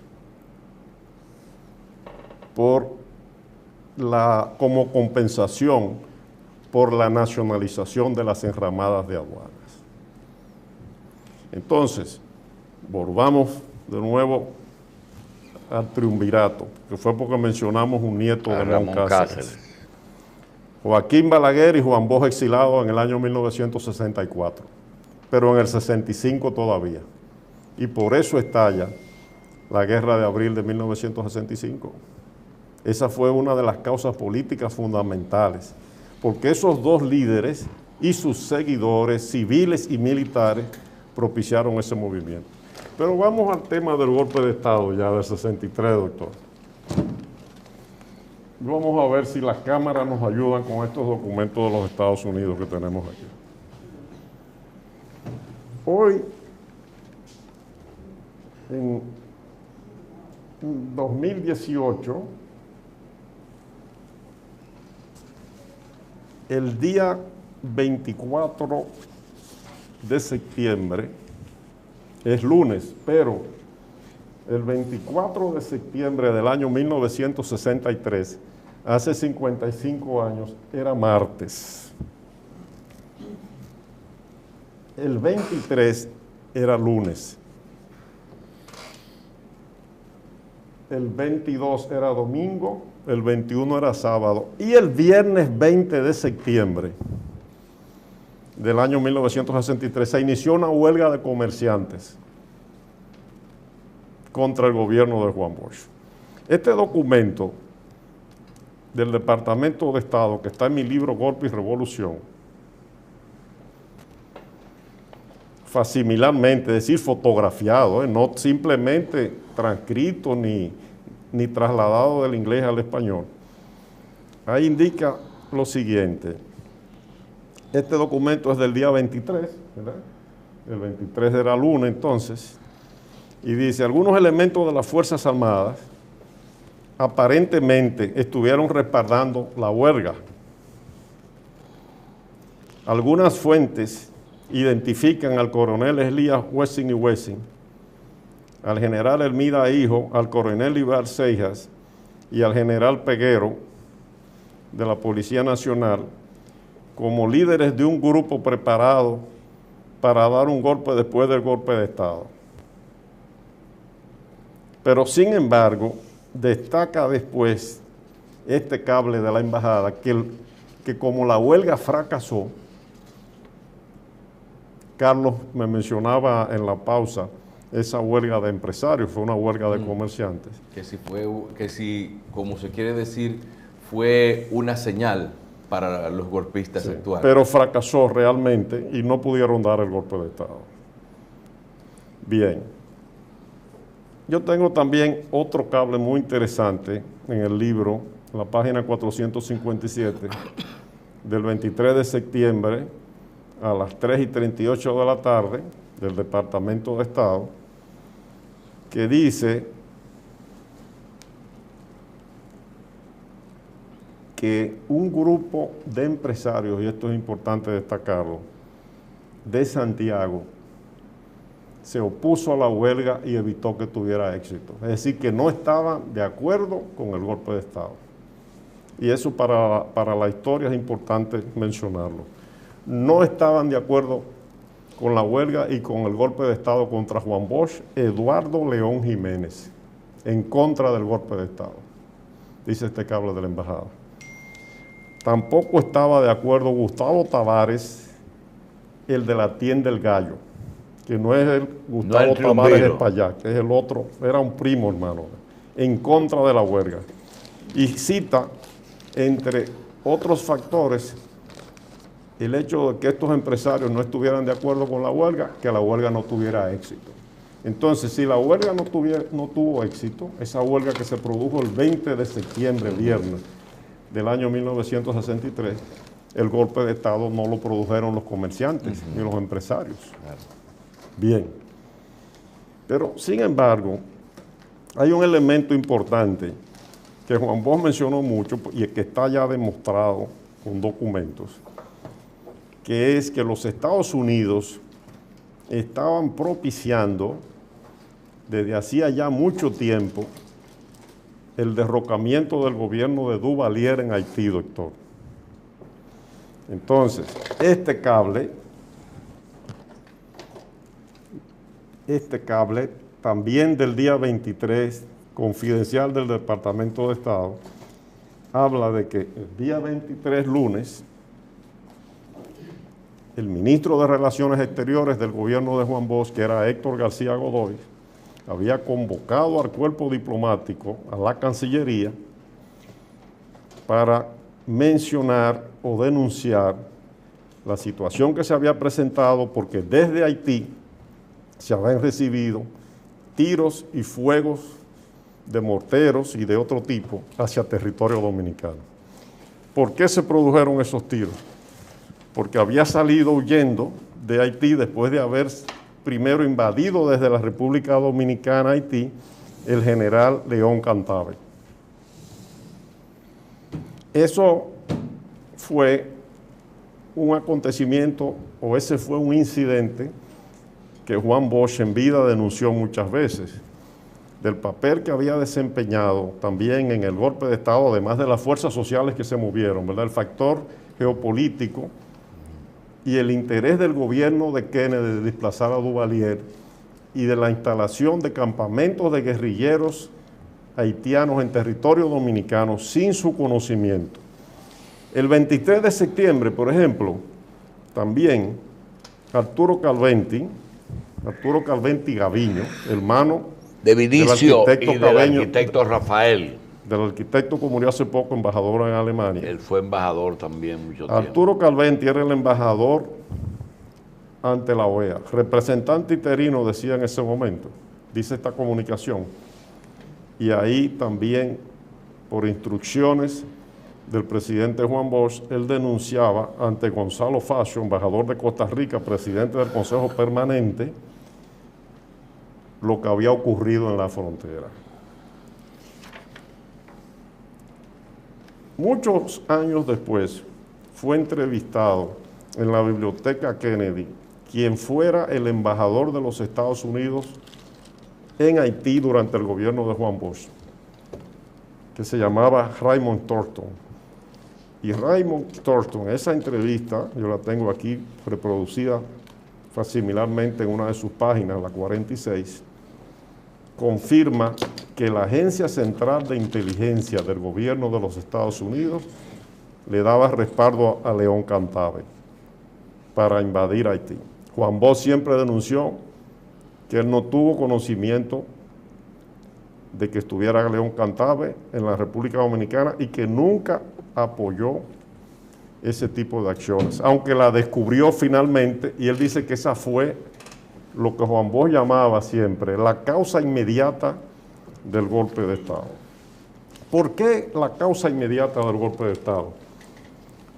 como compensación por la nacionalización de las enramadas de aduanas. Entonces, volvamos de nuevo al triunvirato, que fue porque mencionamos un nieto de Ramón Cáceres. Joaquín Balaguer y Juan Bosch exilados en el año 1964, pero en el 65 todavía. Y por eso estalla la Guerra de Abril de 1965. Esa fue una de las causas políticas fundamentales, porque esos dos líderes y sus seguidores, civiles y militares, propiciaron ese movimiento. Pero vamos al tema del golpe de Estado ya del 63, doctor. Vamos a ver si las cámaras nos ayudan con estos documentos de los Estados Unidos que tenemos aquí. Hoy, en 2018, el día 24 de septiembre, es lunes, pero el 24 de septiembre del año 1963, hace 55 años, era martes. El 23 era lunes. El 22 era domingo, el 21 era sábado. Y el viernes 20 de septiembre del año 1963 se inició una huelga de comerciantes contra el gobierno de Juan Bosch. Este documento del Departamento de Estado, que está en mi libro Golpe y Revolución, facimilarmente, es decir, fotografiado, no simplemente transcrito ni trasladado del inglés al español, ahí indica lo siguiente. Este documento es del día 23, ¿verdad? El 23 era lunes entonces, y dice, algunos elementos de las Fuerzas Armadas aparentemente estuvieron respaldando la huelga. Algunas fuentes identifican al coronel Elías Wessing y Wessing, al general Hermida Hijo, al coronel Ibar Seijas y al general Peguero de la Policía Nacional como líderes de un grupo preparado para dar un golpe después del golpe de Estado. Pero sin embargo, destaca después este cable de la embajada que como la huelga fracasó, Carlos me mencionaba en la pausa, esa huelga de empresarios, fue una huelga de comerciantes. Que si, como se quiere decir, fue una señal para los golpistas actuales. Pero fracasó realmente y no pudieron dar el golpe de Estado. Bien. Yo tengo también otro cable muy interesante en el libro, en la página 457, del 23 de septiembre a las 3:38 de la tarde, del Departamento de Estado, que dice que un grupo de empresarios, y esto es importante destacarlo, de Santiago, se opuso a la huelga y evitó que tuviera éxito. Es decir, que no estaban de acuerdo con el golpe de Estado. Y eso para la historia es importante mencionarlo. No estaban de acuerdo con la huelga y con el golpe de Estado contra Juan Bosch, Eduardo León Jiménez, en contra del golpe de Estado, dice este cable de la embajada. Tampoco estaba de acuerdo Gustavo Tavares, el de la tienda El Gallo, que no es el Gustavo Tavares Espaillat, que es el otro, era un primo hermano, en contra de la huelga. Y cita, entre otros factores, el hecho de que estos empresarios no estuvieran de acuerdo con la huelga, que la huelga no tuviera éxito. Entonces, si la huelga no tuvo éxito, esa huelga que se produjo el 20 de septiembre, viernes, del año 1963, el golpe de Estado no lo produjeron los comerciantes ni los empresarios. Claro. Bien. Pero, sin embargo, hay un elemento importante que Juan Bosch mencionó mucho y que está ya demostrado con documentos, que es que los Estados Unidos estaban propiciando desde hacía ya mucho tiempo el derrocamiento del gobierno de Duvalier en Haití, doctor. Entonces, este cable también del día 23, confidencial del Departamento de Estado, habla de que el día 23, lunes, el ministro de Relaciones Exteriores del gobierno de Juan Bosch, que era Héctor García Godoy, había convocado al cuerpo diplomático, a la Cancillería, para mencionar o denunciar la situación que se había presentado, porque desde Haití se habían recibido tiros y fuegos de morteros y de otro tipo hacia territorio dominicano. ¿Por qué se produjeron esos tiros? Porque había salido huyendo de Haití después de haber primero invadido desde la República Dominicana Haití el general León Cantave. Eso fue un acontecimiento, o ese fue un incidente que Juan Bosch en vida denunció muchas veces, del papel que había desempeñado también en el golpe de Estado, además de las fuerzas sociales que se movieron, ¿verdad? El factor geopolítico y el interés del gobierno de Kennedy de desplazar a Duvalier y de la instalación de campamentos de guerrilleros haitianos en territorio dominicano sin su conocimiento. El 23 de septiembre, por ejemplo, también Arturo Calventi Gaviño, hermano de Vinicio del y del arquitecto Rafael. Del arquitecto que murió hace poco, embajador en Alemania. Él fue embajador también mucho tiempo. Arturo Calventi era el embajador ante la OEA, representante interino, decía en ese momento, dice esta comunicación. Y ahí también, por instrucciones del presidente Juan Bosch, él denunciaba ante Gonzalo Facio, embajador de Costa Rica, presidente del Consejo Permanente, lo que había ocurrido en la frontera. Muchos años después fue entrevistado en la Biblioteca Kennedy quien fuera el embajador de los Estados Unidos en Haití durante el gobierno de Juan Bosch, que se llamaba Raymond Thornton. Y Raymond Thornton, esa entrevista, yo la tengo aquí reproducida facsimilarmente en una de sus páginas, la 46, confirma que la Agencia Central de Inteligencia del Gobierno de los Estados Unidos le daba respaldo a León Cantave para invadir Haití. Juan Bosch siempre denunció que él no tuvo conocimiento de que estuviera León Cantave en la República Dominicana y que nunca apoyó ese tipo de acciones, aunque la descubrió finalmente, y él dice que esa fue lo que Juan Bosch llamaba siempre la causa inmediata del golpe de Estado. ¿Por qué la causa inmediata del golpe de Estado?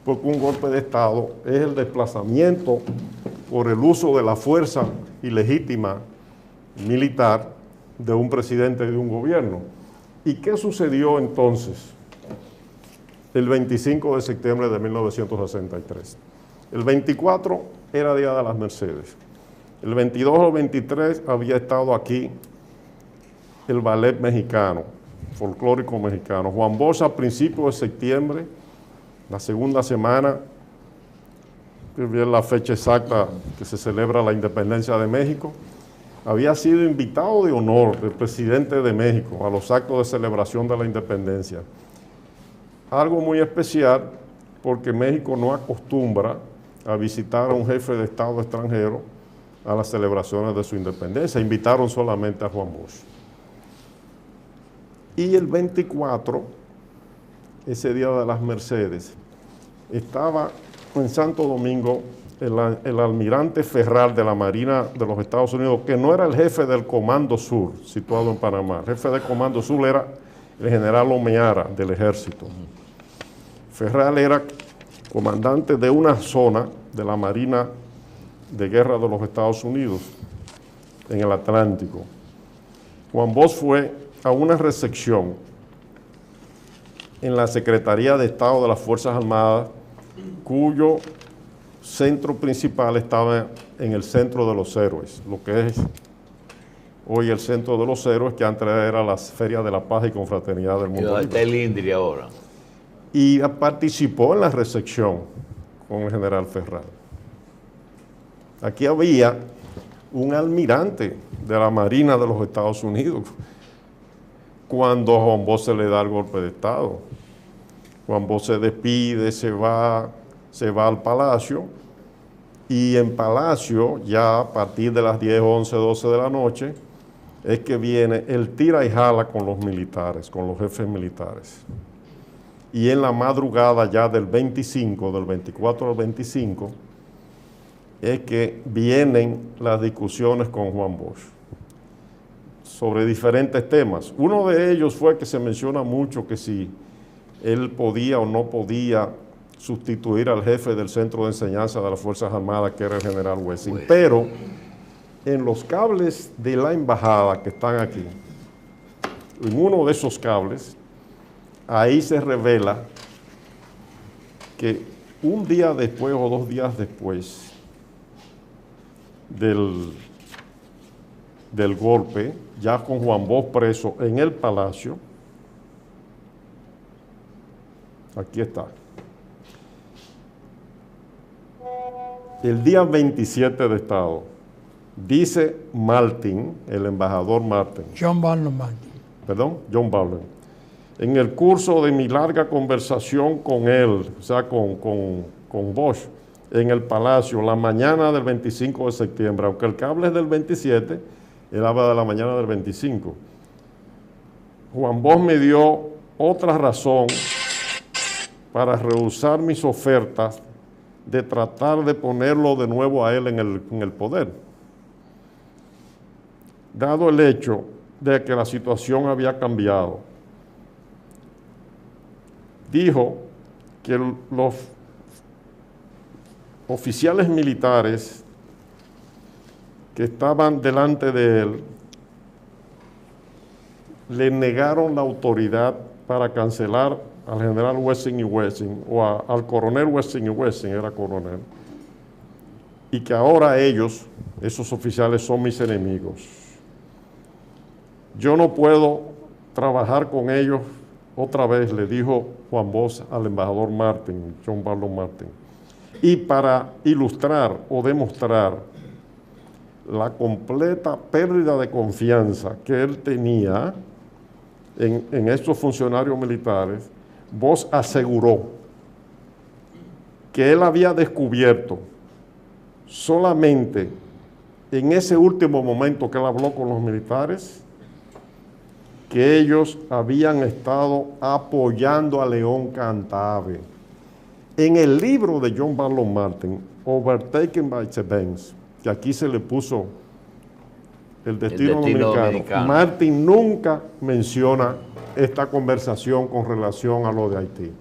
Porque un golpe de Estado es el desplazamiento por el uso de la fuerza ilegítima militar de un presidente de un gobierno. ¿Y qué sucedió entonces el 25 de septiembre de 1963? El 24 era Día de las Mercedes. El 22 o 23 había estado aquí el ballet mexicano, folclórico mexicano. Juan Bosch a principios de septiembre, la segunda semana, que es la fecha exacta que se celebra la independencia de México, había sido invitado de honor del presidente de México a los actos de celebración de la independencia. Algo muy especial porque México no acostumbra a visitar a un jefe de Estado extranjero a las celebraciones de su independencia. Invitaron solamente a Juan Bosch. Y el 24, ese Día de las Mercedes, estaba en Santo Domingo el almirante Ferral de la Marina de los Estados Unidos, que no era el jefe del Comando Sur, situado en Panamá. El jefe del Comando Sur era el general Omeara del Ejército. Ferral era comandante de una zona de la Marina de Guerra de los Estados Unidos en el Atlántico. Juan Bosch fue a una recepción en la Secretaría de Estado de las Fuerzas Armadas, cuyo centro principal estaba en el Centro de los Héroes, lo que es hoy el Centro de los Héroes, que antes era la Feria de la Paz y Confraternidad del Mundo. Está el INDRI ahora. Y participó en la recepción con el general Ferral. Aquí había un almirante de la Marina de los Estados Unidos cuando a Juan Bosch se le da el golpe de Estado. Juan Bosch se despide, se va al Palacio, y en Palacio, ya a partir de las 10, 11, 12 de la noche, es que viene el tira y jala con los militares, con los jefes militares. Y en la madrugada ya del 25, del 24 al 25, es que vienen las discusiones con Juan Bosch sobre diferentes temas. Uno de ellos fue que se menciona mucho que si él podía o no podía sustituir al jefe del Centro de Enseñanza de las Fuerzas Armadas, que era el general Wessing. Pero en los cables de la embajada que están aquí, en uno de esos cables, ahí se revela que un día después o 2 días después del golpe, ya con Juan Bosch preso en el Palacio, aquí está, el día 27 de Estado, dice Martin, el embajador Martin. John Barlow Martin. Perdón, John Barlow. En el curso de mi larga conversación con él, o sea, con Bosch, en el Palacio, la mañana del 25 de septiembre, aunque el cable es del 27, él habla de la mañana del 25. Juan Bosch me dio otra razón para rehusar mis ofertas de tratar de ponerlo de nuevo a él en el poder. Dado el hecho de que la situación había cambiado, dijo que los oficiales militares que estaban delante de él le negaron la autoridad para cancelar al general Wessing y Wessing, o al coronel Wessing y Wessing, era coronel, y que ahora ellos, esos oficiales, son mis enemigos. Yo no puedo trabajar con ellos otra vez, le dijo Juan Bosch al embajador Martin, John Barlow Martin. Y para ilustrar o demostrar la completa pérdida de confianza que él tenía en estos funcionarios militares, Bosch aseguró que él había descubierto solamente en ese último momento que él habló con los militares que ellos habían estado apoyando a León Cantave. En el libro de John Barlow Martin, Overtaken by the Events, que aquí se le puso el destino dominicano, Martin nunca menciona esta conversación con relación a lo de Haití.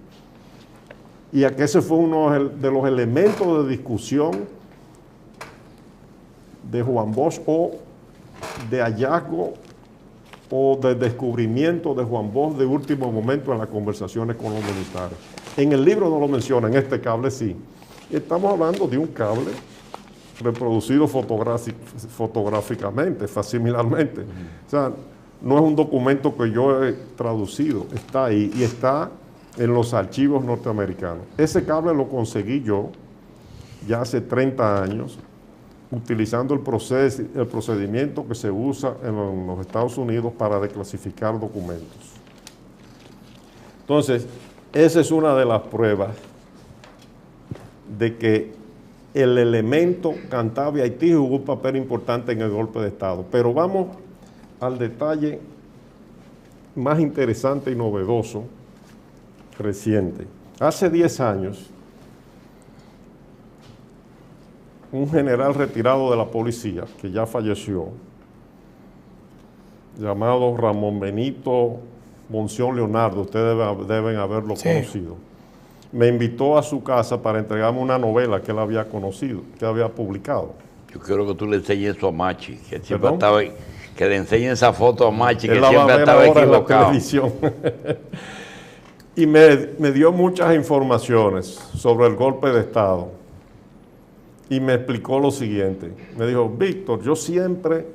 Y aquí ese fue uno de los elementos de discusión de Juan Bosch, o de hallazgo o de descubrimiento de Juan Bosch de último momento en las conversaciones con los militares. En el libro no lo menciona, en este cable sí. Estamos hablando de un cable reproducido fotográficamente, facsimilmente. O sea, no es un documento que yo he traducido, está ahí y está en los archivos norteamericanos. Ese cable lo conseguí yo ya hace 30 años, utilizando el procedimiento que se usa en los Estados Unidos para desclasificar documentos. Entonces, esa es una de las pruebas de que el elemento Cantave-Haití jugó un papel importante en el golpe de Estado. Pero vamos al detalle más interesante y novedoso reciente. Hace 10 años, un general retirado de la policía, que ya falleció, llamado Ramón Benito Monción Leonardo, ustedes deben haberlo conocido, me invitó a su casa para entregarme una novela que él había conocido, que había publicado. Yo quiero que tú le enseñes eso a Machi, que siempre estaba ahí, que le enseñen esa foto a Machi, que siempre estaba equivocado. Y me dio muchas informaciones sobre el golpe de Estado. Y me explicó lo siguiente. Me dijo, Víctor, yo siempre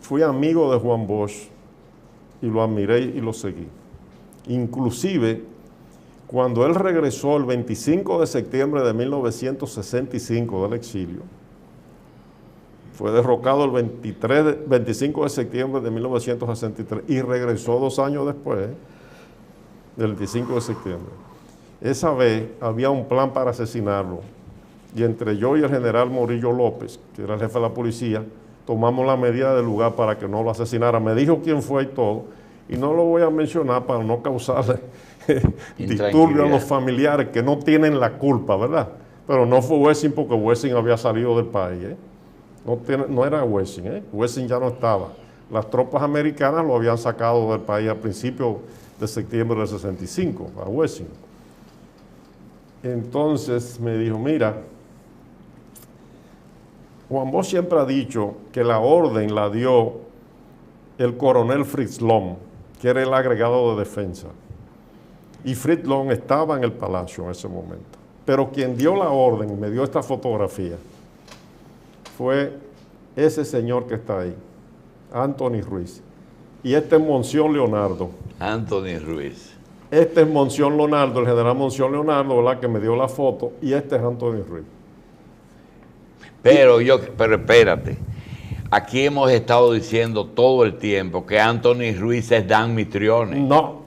fui amigo de Juan Bosch y lo admiré y lo seguí. Inclusive, cuando él regresó el 25 de septiembre de 1965 del exilio, fue derrocado el 25 de septiembre de 1963 y regresó 2 años después, del 25 de septiembre. Esa vez había un plan para asesinarlo y entre yo y el general Morillo López, que era el jefe de la policía, tomamos la medida del lugar para que no lo asesinara. Me dijo quién fue y todo, y no lo voy a mencionar para no causarle disturbio a los familiares que no tienen la culpa, ¿verdad? Pero no fue Wessing porque Wessing había salido del país, ¿eh? No era Wessing, ¿eh? Wessing ya no estaba. Las tropas americanas lo habían sacado del país a principios de septiembre del 65, a Wessing. Entonces me dijo, mira, Juan Bosch siempre ha dicho que la orden la dio el coronel Fritz Long, que era el agregado de defensa. Y Fritz Long estaba en el palacio en ese momento. Pero quien dio la orden y me dio esta fotografía fue ese señor que está ahí, Anthony Ruiz. Y este es Monción Leonardo. Anthony Ruiz. Este es Monción Leonardo, el general Monción Leonardo, ¿verdad?, que me dio la foto, y este es Anthony Ruiz. Pero espérate, aquí hemos estado diciendo todo el tiempo que Anthony Ruiz es Dan Mitrione. No.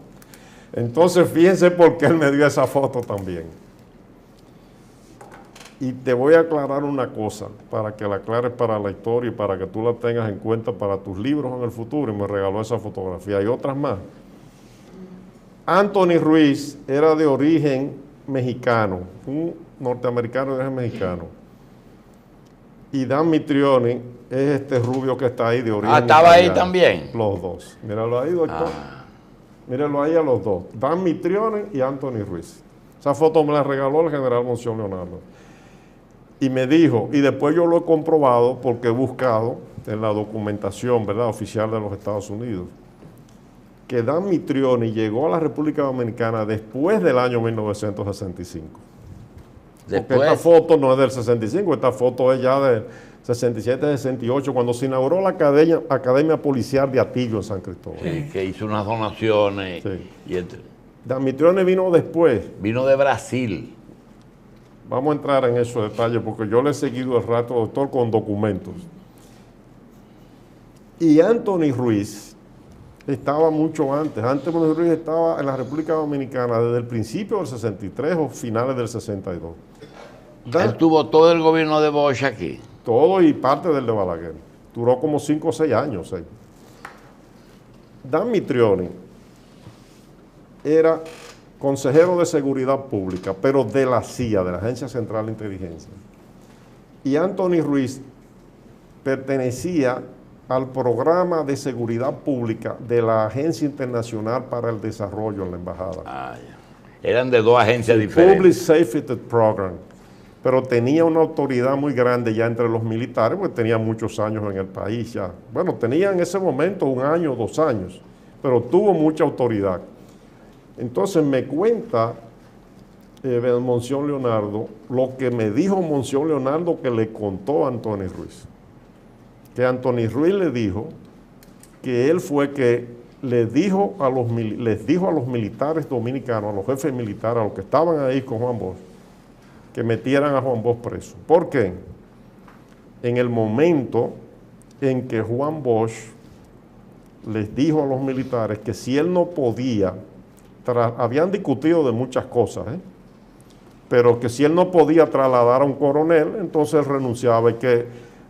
Entonces fíjense por qué él me dio esa foto también. Y te voy a aclarar una cosa, para que la aclares para la historia y para que tú la tengas en cuenta para tus libros en el futuro, y me regaló esa fotografía y otras más. Anthony Ruiz era de origen mexicano, un norteamericano de origen mexicano. Y Dan Mitrione es este rubio que está ahí de origen ¿estaba italiano. ahí también? Los dos. Míralo ahí, doctor. Míralo ahí a los dos. Dan Mitrione y Anthony Ruiz. Esa foto me la regaló el general Monción Leonardo. Y me dijo, y después yo lo he comprobado porque he buscado en la documentación, ¿verdad?, oficial de los Estados Unidos, que Dan Mitrione llegó a la República Dominicana después del año 1965. Porque esta foto no es del 65, esta foto es ya del 67, 68, cuando se inauguró la Academia Policial de Atillo en San Cristóbal. Sí, que hizo unas donaciones. Sí. Dan Mitrione vino después. Vino de Brasil. Vamos a entrar en esos detalles porque yo le he seguido el rato, doctor, con documentos. Y Anthony Ruiz estaba mucho antes. Anthony Ruiz estaba en la República Dominicana desde el principio del 63 o finales del 62. Él tuvo todo el gobierno de Bosch aquí. Todo y parte del de Balaguer. Duró como 5 o 6 años. Dan Mitrione era consejero de Seguridad Pública, pero de la CIA, de la Agencia Central de Inteligencia. Y Anthony Ruiz pertenecía al programa de seguridad pública de la Agencia Internacional para el Desarrollo en la Embajada. Eran de 2 agencias diferentes. Public Safety Program. Pero tenía una autoridad muy grande ya entre los militares, porque tenía muchos años en el país ya. Bueno, tenía en ese momento 1 año, 2 años, pero tuvo mucha autoridad. Entonces me cuenta Monción Leonardo lo que me dijo Monción Leonardo que le contó a Anthony Ruiz. Que Anthony Ruiz le dijo que él fue que les dijo a los militares dominicanos, a los jefes militares, a los que estaban ahí con Juan Bosch, que metieran a Juan Bosch preso. ¿Por qué? En el momento en que Juan Bosch les dijo a los militares que si él no podía, habían discutido de muchas cosas, pero que si él no podía trasladar a un coronel, entonces él renunciaba y que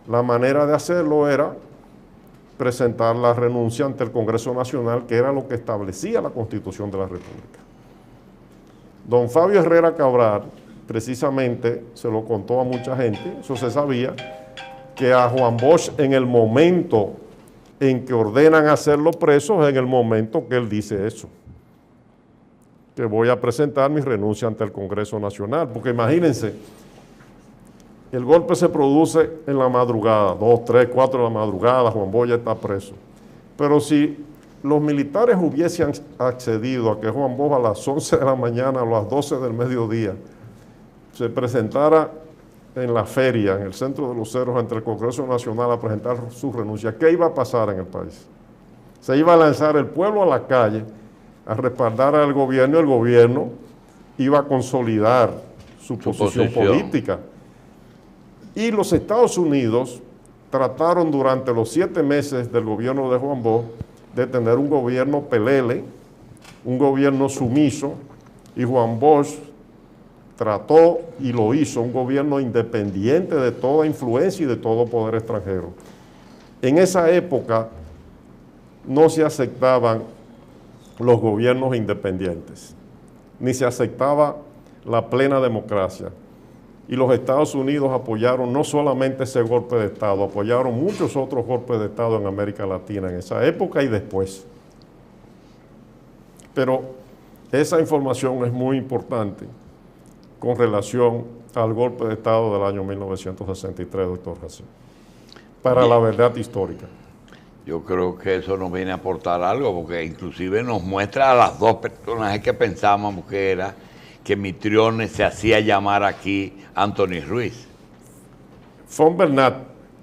la manera de hacerlo era presentar la renuncia ante el Congreso Nacional, que era lo que establecía la Constitución de la República. Don Fabio Herrera Cabral, precisamente, se lo contó a mucha gente, eso se sabía, que a Juan Bosch en el momento en que ordenan hacerlo preso, es en el momento que él dice eso, que voy a presentar mi renuncia ante el Congreso Nacional, porque imagínense, el golpe se produce en la madrugada, 2, 3, 4 de la madrugada, Juan Bosch ya está preso. Pero si los militares hubiesen accedido a que Juan Bosch a las 11 de la mañana o a las 12 del mediodía se presentara en la feria, en el Centro de los Ceros, ante el Congreso Nacional a presentar su renuncia, ¿qué iba a pasar en el país? Se iba a lanzar el pueblo a la calle a respaldar al gobierno, y el gobierno iba a consolidar su posición política. Y los Estados Unidos trataron durante los 7 meses del gobierno de Juan Bosch de tener un gobierno pelele, un gobierno sumiso, y Juan Bosch trató y lo hizo, un gobierno independiente de toda influencia y de todo poder extranjero. En esa época no se aceptaban los gobiernos independientes, ni se aceptaba la plena democracia. Y los Estados Unidos apoyaron no solamente ese golpe de Estado, apoyaron muchos otros golpes de Estado en América Latina en esa época y después. Pero esa información es muy importante con relación al golpe de Estado del año 1963, doctor Jacín, para la verdad histórica. Yo creo que eso nos viene a aportar algo, porque inclusive nos muestra a las dos personajes que pensábamos que era que Mitrione se hacía llamar aquí Anthony Ruiz. Fon Bernat,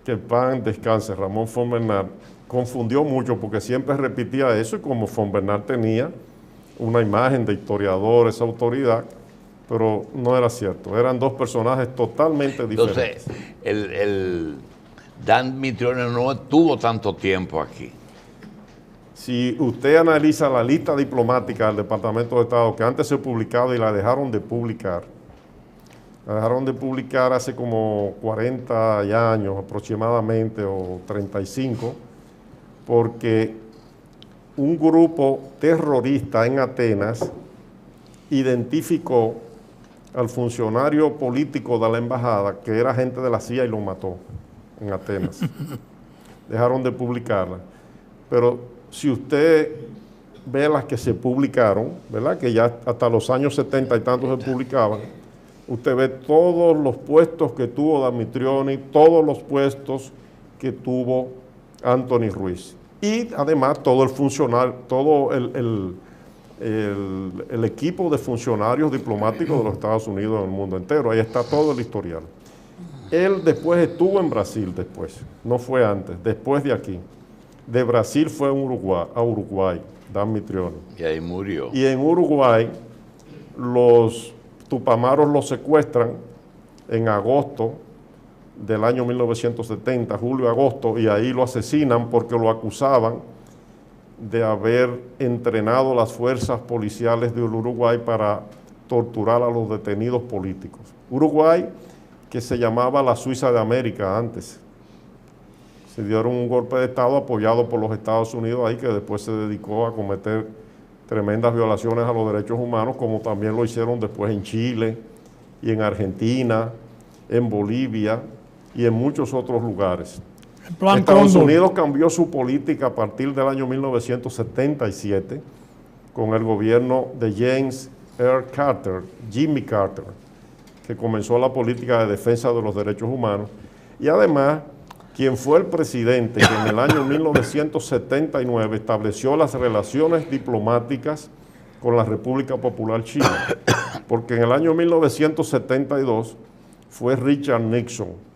que en paz descanse, Ramón Fon Bernat, confundió mucho porque siempre repetía eso, y como Fon Bernat tenía una imagen de historiador, esa autoridad, pero no era cierto, eran dos personajes totalmente diferentes. Entonces, Dan Mitrione no estuvo tanto tiempo aquí. Si usted analiza la lista diplomática del Departamento de Estado, que antes se publicaba y la dejaron de publicar hace como 40 años aproximadamente, o 35, porque un grupo terrorista en Atenas identificó al funcionario político de la embajada, que era agente de la CIA, y lo mató en Atenas. Dejaron de publicarla. Pero si usted ve las que se publicaron, ¿verdad?, que ya hasta los años 70 y tantos se publicaban, usted ve todos los puestos que tuvo Damitrioni, todos los puestos que tuvo Anthony Ruiz. Y además todo el funcionario, todo el equipo de funcionarios diplomáticos de los Estados Unidos en el mundo entero. Ahí está todo el historial. Él después estuvo en Brasil, no fue antes, después de aquí. De Brasil fue a Uruguay, Dan Mitrione. Y ahí murió. Y en Uruguay los tupamaros lo secuestran en agosto del año 1970, julio-agosto, y ahí lo asesinan porque lo acusaban de haber entrenado las fuerzas policiales del Uruguay para torturar a los detenidos políticos. Uruguay, que se llamaba la Suiza de América antes. Se dieron un golpe de Estado apoyado por los Estados Unidos ahí, que después se dedicó a cometer tremendas violaciones a los derechos humanos, como también lo hicieron después en Chile y en Argentina, en Bolivia y en muchos otros lugares. Estados Unidos cambió su política a partir del año 1977 con el gobierno de James R. Carter, Jimmy Carter, que comenzó la política de defensa de los derechos humanos, y además quien fue el presidente que en el año 1979 estableció las relaciones diplomáticas con la República Popular China, porque en el año 1972 fue Richard Nixon,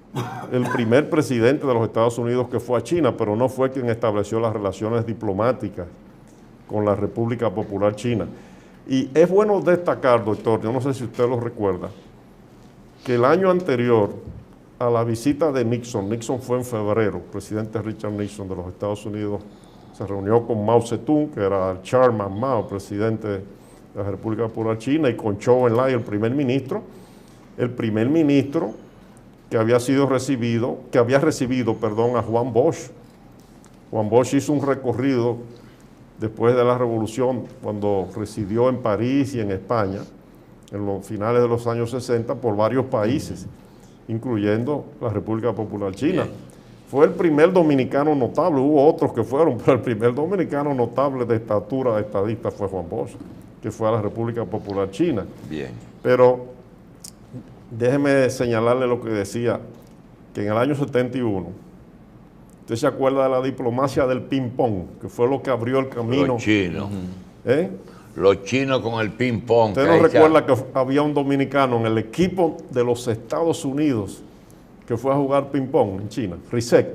el primer presidente de los Estados Unidos que fue a China, pero no fue quien estableció las relaciones diplomáticas con la República Popular China. Y es bueno destacar, doctor, yo no sé si usted lo recuerda, que el año anterior a la visita de Nixon fue en febrero, el presidente Richard Nixon de los Estados Unidos se reunió con Mao Zedong, que era el Chairman Mao, presidente de la República Popular China, y con Zhou Enlai, el primer ministro que había recibido a Juan Bosch. Juan Bosch hizo un recorrido después de la Revolución, cuando residió en París y en España, en los finales de los años 60, por varios países, incluyendo la República Popular China. Fue el primer dominicano notable, hubo otros que fueron, pero el primer dominicano notable de estatura estadista fue Juan Bosch, que fue a la República Popular China. Bien. Pero déjeme señalarle lo que decía, que en el año 71, ¿usted se acuerda de la diplomacia del ping-pong, que fue lo que abrió el camino? Los chinos. Los chinos con el ping-pong. ¿Usted no recuerda que había un dominicano en el equipo de los Estados Unidos que fue a jugar ping-pong en China? Rizek.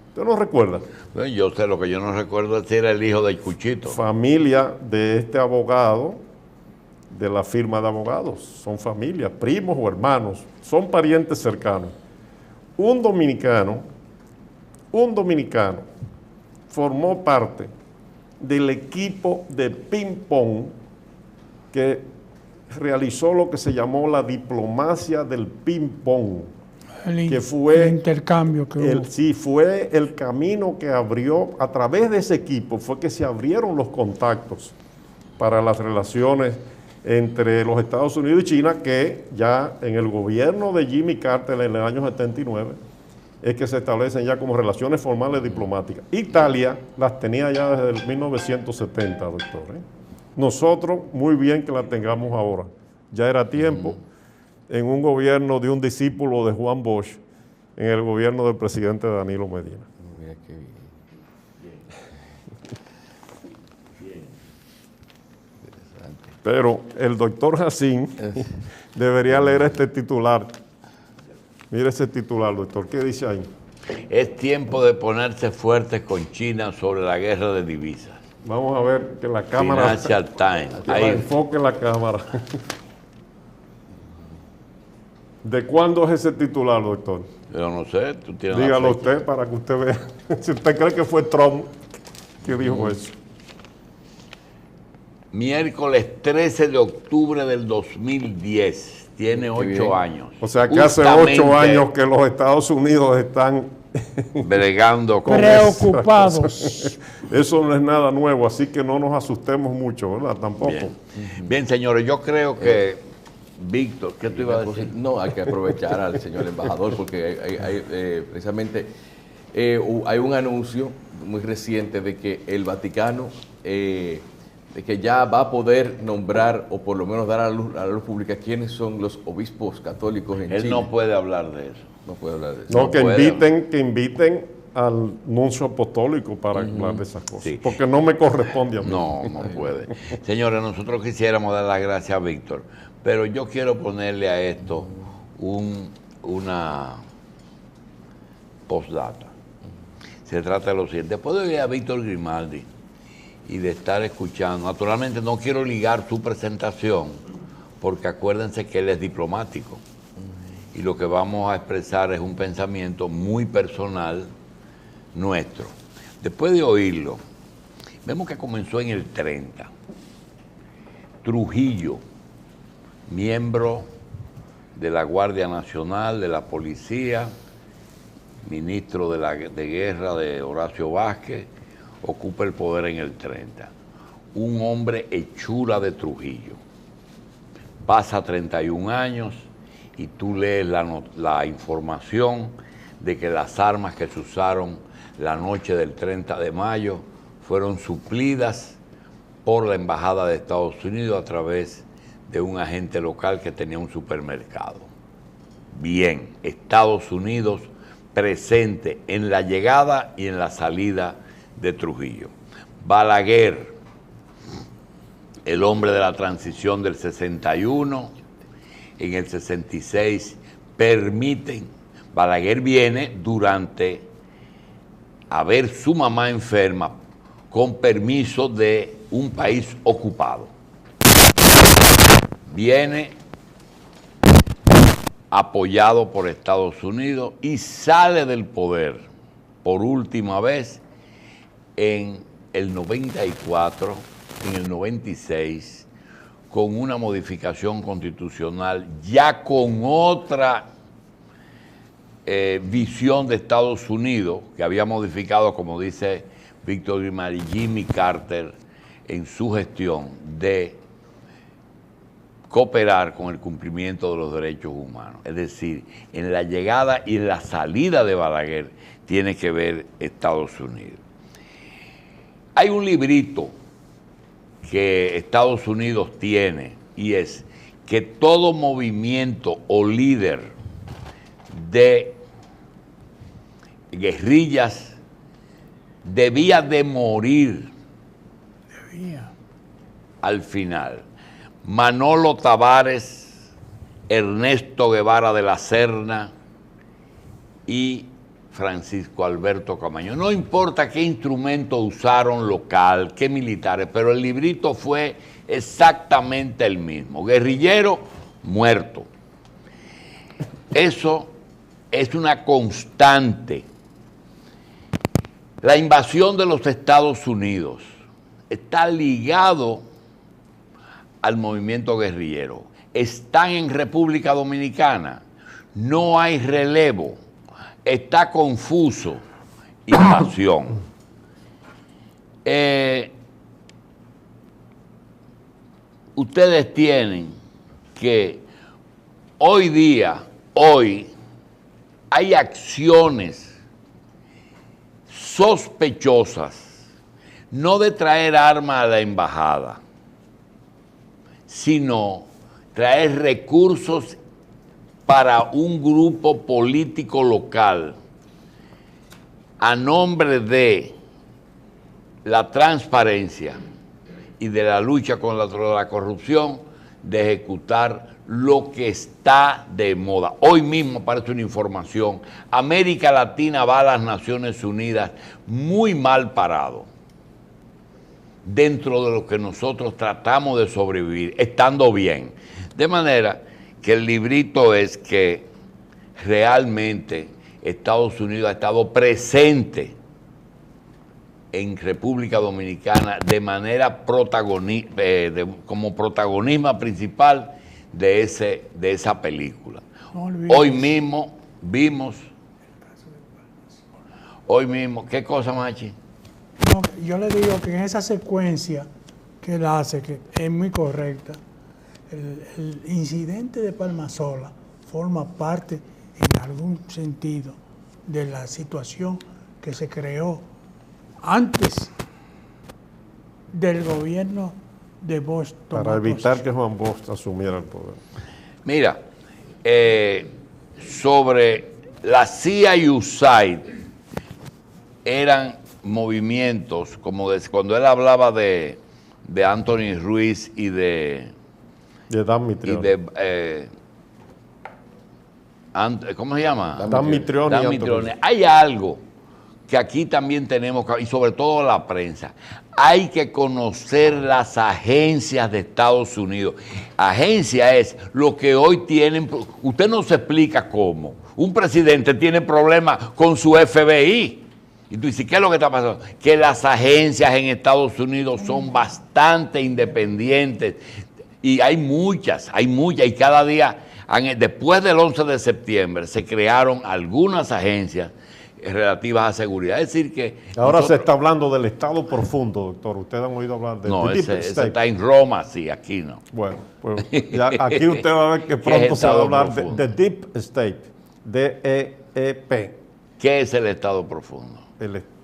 ¿Usted no recuerda? Bueno, yo sé, lo que yo no recuerdo es si era el hijo del Cuchito. Familia de este abogado, de la firma de abogados. Son familias, primos o hermanos. Son parientes cercanos. Un dominicano formó parte del equipo de ping-pong que realizó lo que se llamó la diplomacia del ping-pong, que fue el intercambio que hubo. Sí, fue el camino que abrió, a través de ese equipo, fue que se abrieron los contactos para las relaciones entre los Estados Unidos y China, que ya en el gobierno de Jimmy Carter en el año 79, es que se establecen ya como relaciones formales diplomáticas. Italia las tenía ya desde el 1970, doctor. Nosotros, muy bien que las tengamos ahora. Ya era tiempo, en un gobierno de un discípulo de Juan Bosch, en el gobierno del presidente Danilo Medina. Mira qué bien. Pero el doctor Jacín debería leer este titular. Mire ese titular, doctor. ¿Qué dice ahí? Es tiempo de ponerse fuertes con China sobre la guerra de divisas. Vamos a ver que la cámara... Financial Times. Que la enfoque la cámara. ¿De cuándo es ese titular, doctor? Yo no sé, tú tienes la Dígalo fecha. usted para que usted vea. Si usted cree que fue Trump que dijo eso. Miércoles 13 de octubre del 2010. Tiene 8 años. O sea que hace 8 años que los Estados Unidos están bregando con Preocupados. Eso no es nada nuevo, así que no nos asustemos mucho, ¿verdad? Tampoco. Bien. Bien, señores, yo creo que Víctor, ¿qué tú ibas a decir? No, hay que aprovechar al señor embajador porque precisamente hay un anuncio muy reciente de que el Vaticano de que ya va a poder nombrar o por lo menos dar a la luz pública quiénes son los obispos católicos en Él Chile. no puede hablar de eso. No puede hablar de eso. No, No que puede. inviten al nuncio apostólico para hablar de esas cosas. Sí. Porque no me corresponde a mí. No, no puede. Señores, nosotros quisiéramos dar las gracias a Víctor, pero yo quiero ponerle a esto una postdata. Se trata de lo siguiente. Después de oír a Víctor Grimaldi y de estar escuchando, naturalmente no quiero ligar su presentación, porque acuérdense que él es diplomático. Y lo que vamos a expresar es un pensamiento muy personal nuestro. Después de oírlo, vemos que comenzó en el 30. Trujillo, miembro de la Guardia Nacional, de la Policía, ministro de Guerra de Horacio Vázquez, ocupa el poder en el 30. Un hombre hechura de Trujillo. Pasa 31 años y tú lees la información de que las armas que se usaron la noche del 30 de mayo fueron suplidas por la Embajada de Estados Unidos a través de un agente local que tenía un supermercado. Bien, Estados Unidos presente en la llegada y en la salida de Trujillo. Balaguer, el hombre de la transición del 61, en el 66 permiten, Balaguer viene durante a ver su mamá enferma con permiso de un país ocupado. Viene apoyado por Estados Unidos y sale del poder por última vez en el 94, en el 96, con una modificación constitucional, ya con otra visión de Estados Unidos, que había modificado, como dice Víctor Grimaldi, Jimmy Carter, en su gestión de cooperar con el cumplimiento de los derechos humanos. Es decir, en la llegada y en la salida de Balaguer tiene que ver Estados Unidos. Hay un librito que Estados Unidos tiene y es que todo movimiento o líder de guerrillas debía de morir al final. Manolo Tavares, Ernesto Guevara de la Serna y Francisco Alberto Camaño. No importa qué instrumento usaron local, qué militares, pero el librito fue exactamente el mismo. Guerrillero, muerto. Eso es una constante. La invasión de los Estados Unidos está ligado al movimiento guerrillero. Están en República Dominicana, no hay relevo, está confuso, invasión. Ustedes tienen que hoy hay acciones sospechosas, no de traer armas a la embajada, sino traer recursos para un grupo político local a nombre de la transparencia y de la lucha contra la corrupción, de ejecutar lo que está de moda. Hoy mismo aparece una información, América Latina va a las Naciones Unidas muy mal parado, dentro de lo que nosotros tratamos de sobrevivir, estando bien. De manera que el librito es que realmente Estados Unidos ha estado presente en República Dominicana de manera como protagonista principal de esa película. No olvides. Hoy mismo vimos, ¿qué cosa, Machi? No, yo le digo que en esa secuencia que él hace, que es muy correcta, el incidente de Palmasola forma parte en algún sentido de la situación que se creó antes del gobierno de Bosch. Para evitar que Juan Bosch asumiera el poder. Mira, sobre la CIA y USAID eran movimientos, como cuando él hablaba de Anthony Ruiz y de Dan Mitrione. ¿Cómo se llama? Dan Mitrione. Dan Mitrione. Hay algo que aquí también tenemos, y sobre todo la prensa, hay que conocer las agencias de Estados Unidos. Agencia es lo que hoy tienen, usted no se explica cómo. Un presidente tiene problemas con su FBI. Y tú dices, ¿qué es lo que está pasando? Que las agencias en Estados Unidos son bastante independientes. Y hay muchas, y cada día, después del 11 de septiembre, se crearon algunas agencias relativas a seguridad. Es decir que... Ahora se está hablando del Estado profundo, doctor. ¿Ustedes han oído hablar de No, Deep ese State? está en Roma, sí, aquí no. Bueno, pues ya aquí usted va a ver que pronto se va a hablar de Deep State, D-E-E-P. ¿Qué es el Estado profundo?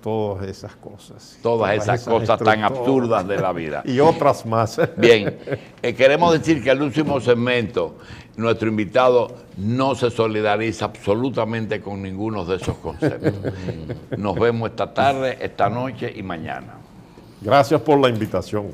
Todas esas cosas. Todas esas cosas tan estructuras. absurdas de la vida. Y otras más. Bien, queremos decir que el último segmento, nuestro invitado no se solidariza absolutamente con ninguno de esos conceptos. Nos vemos esta tarde, esta noche y mañana. Gracias por la invitación.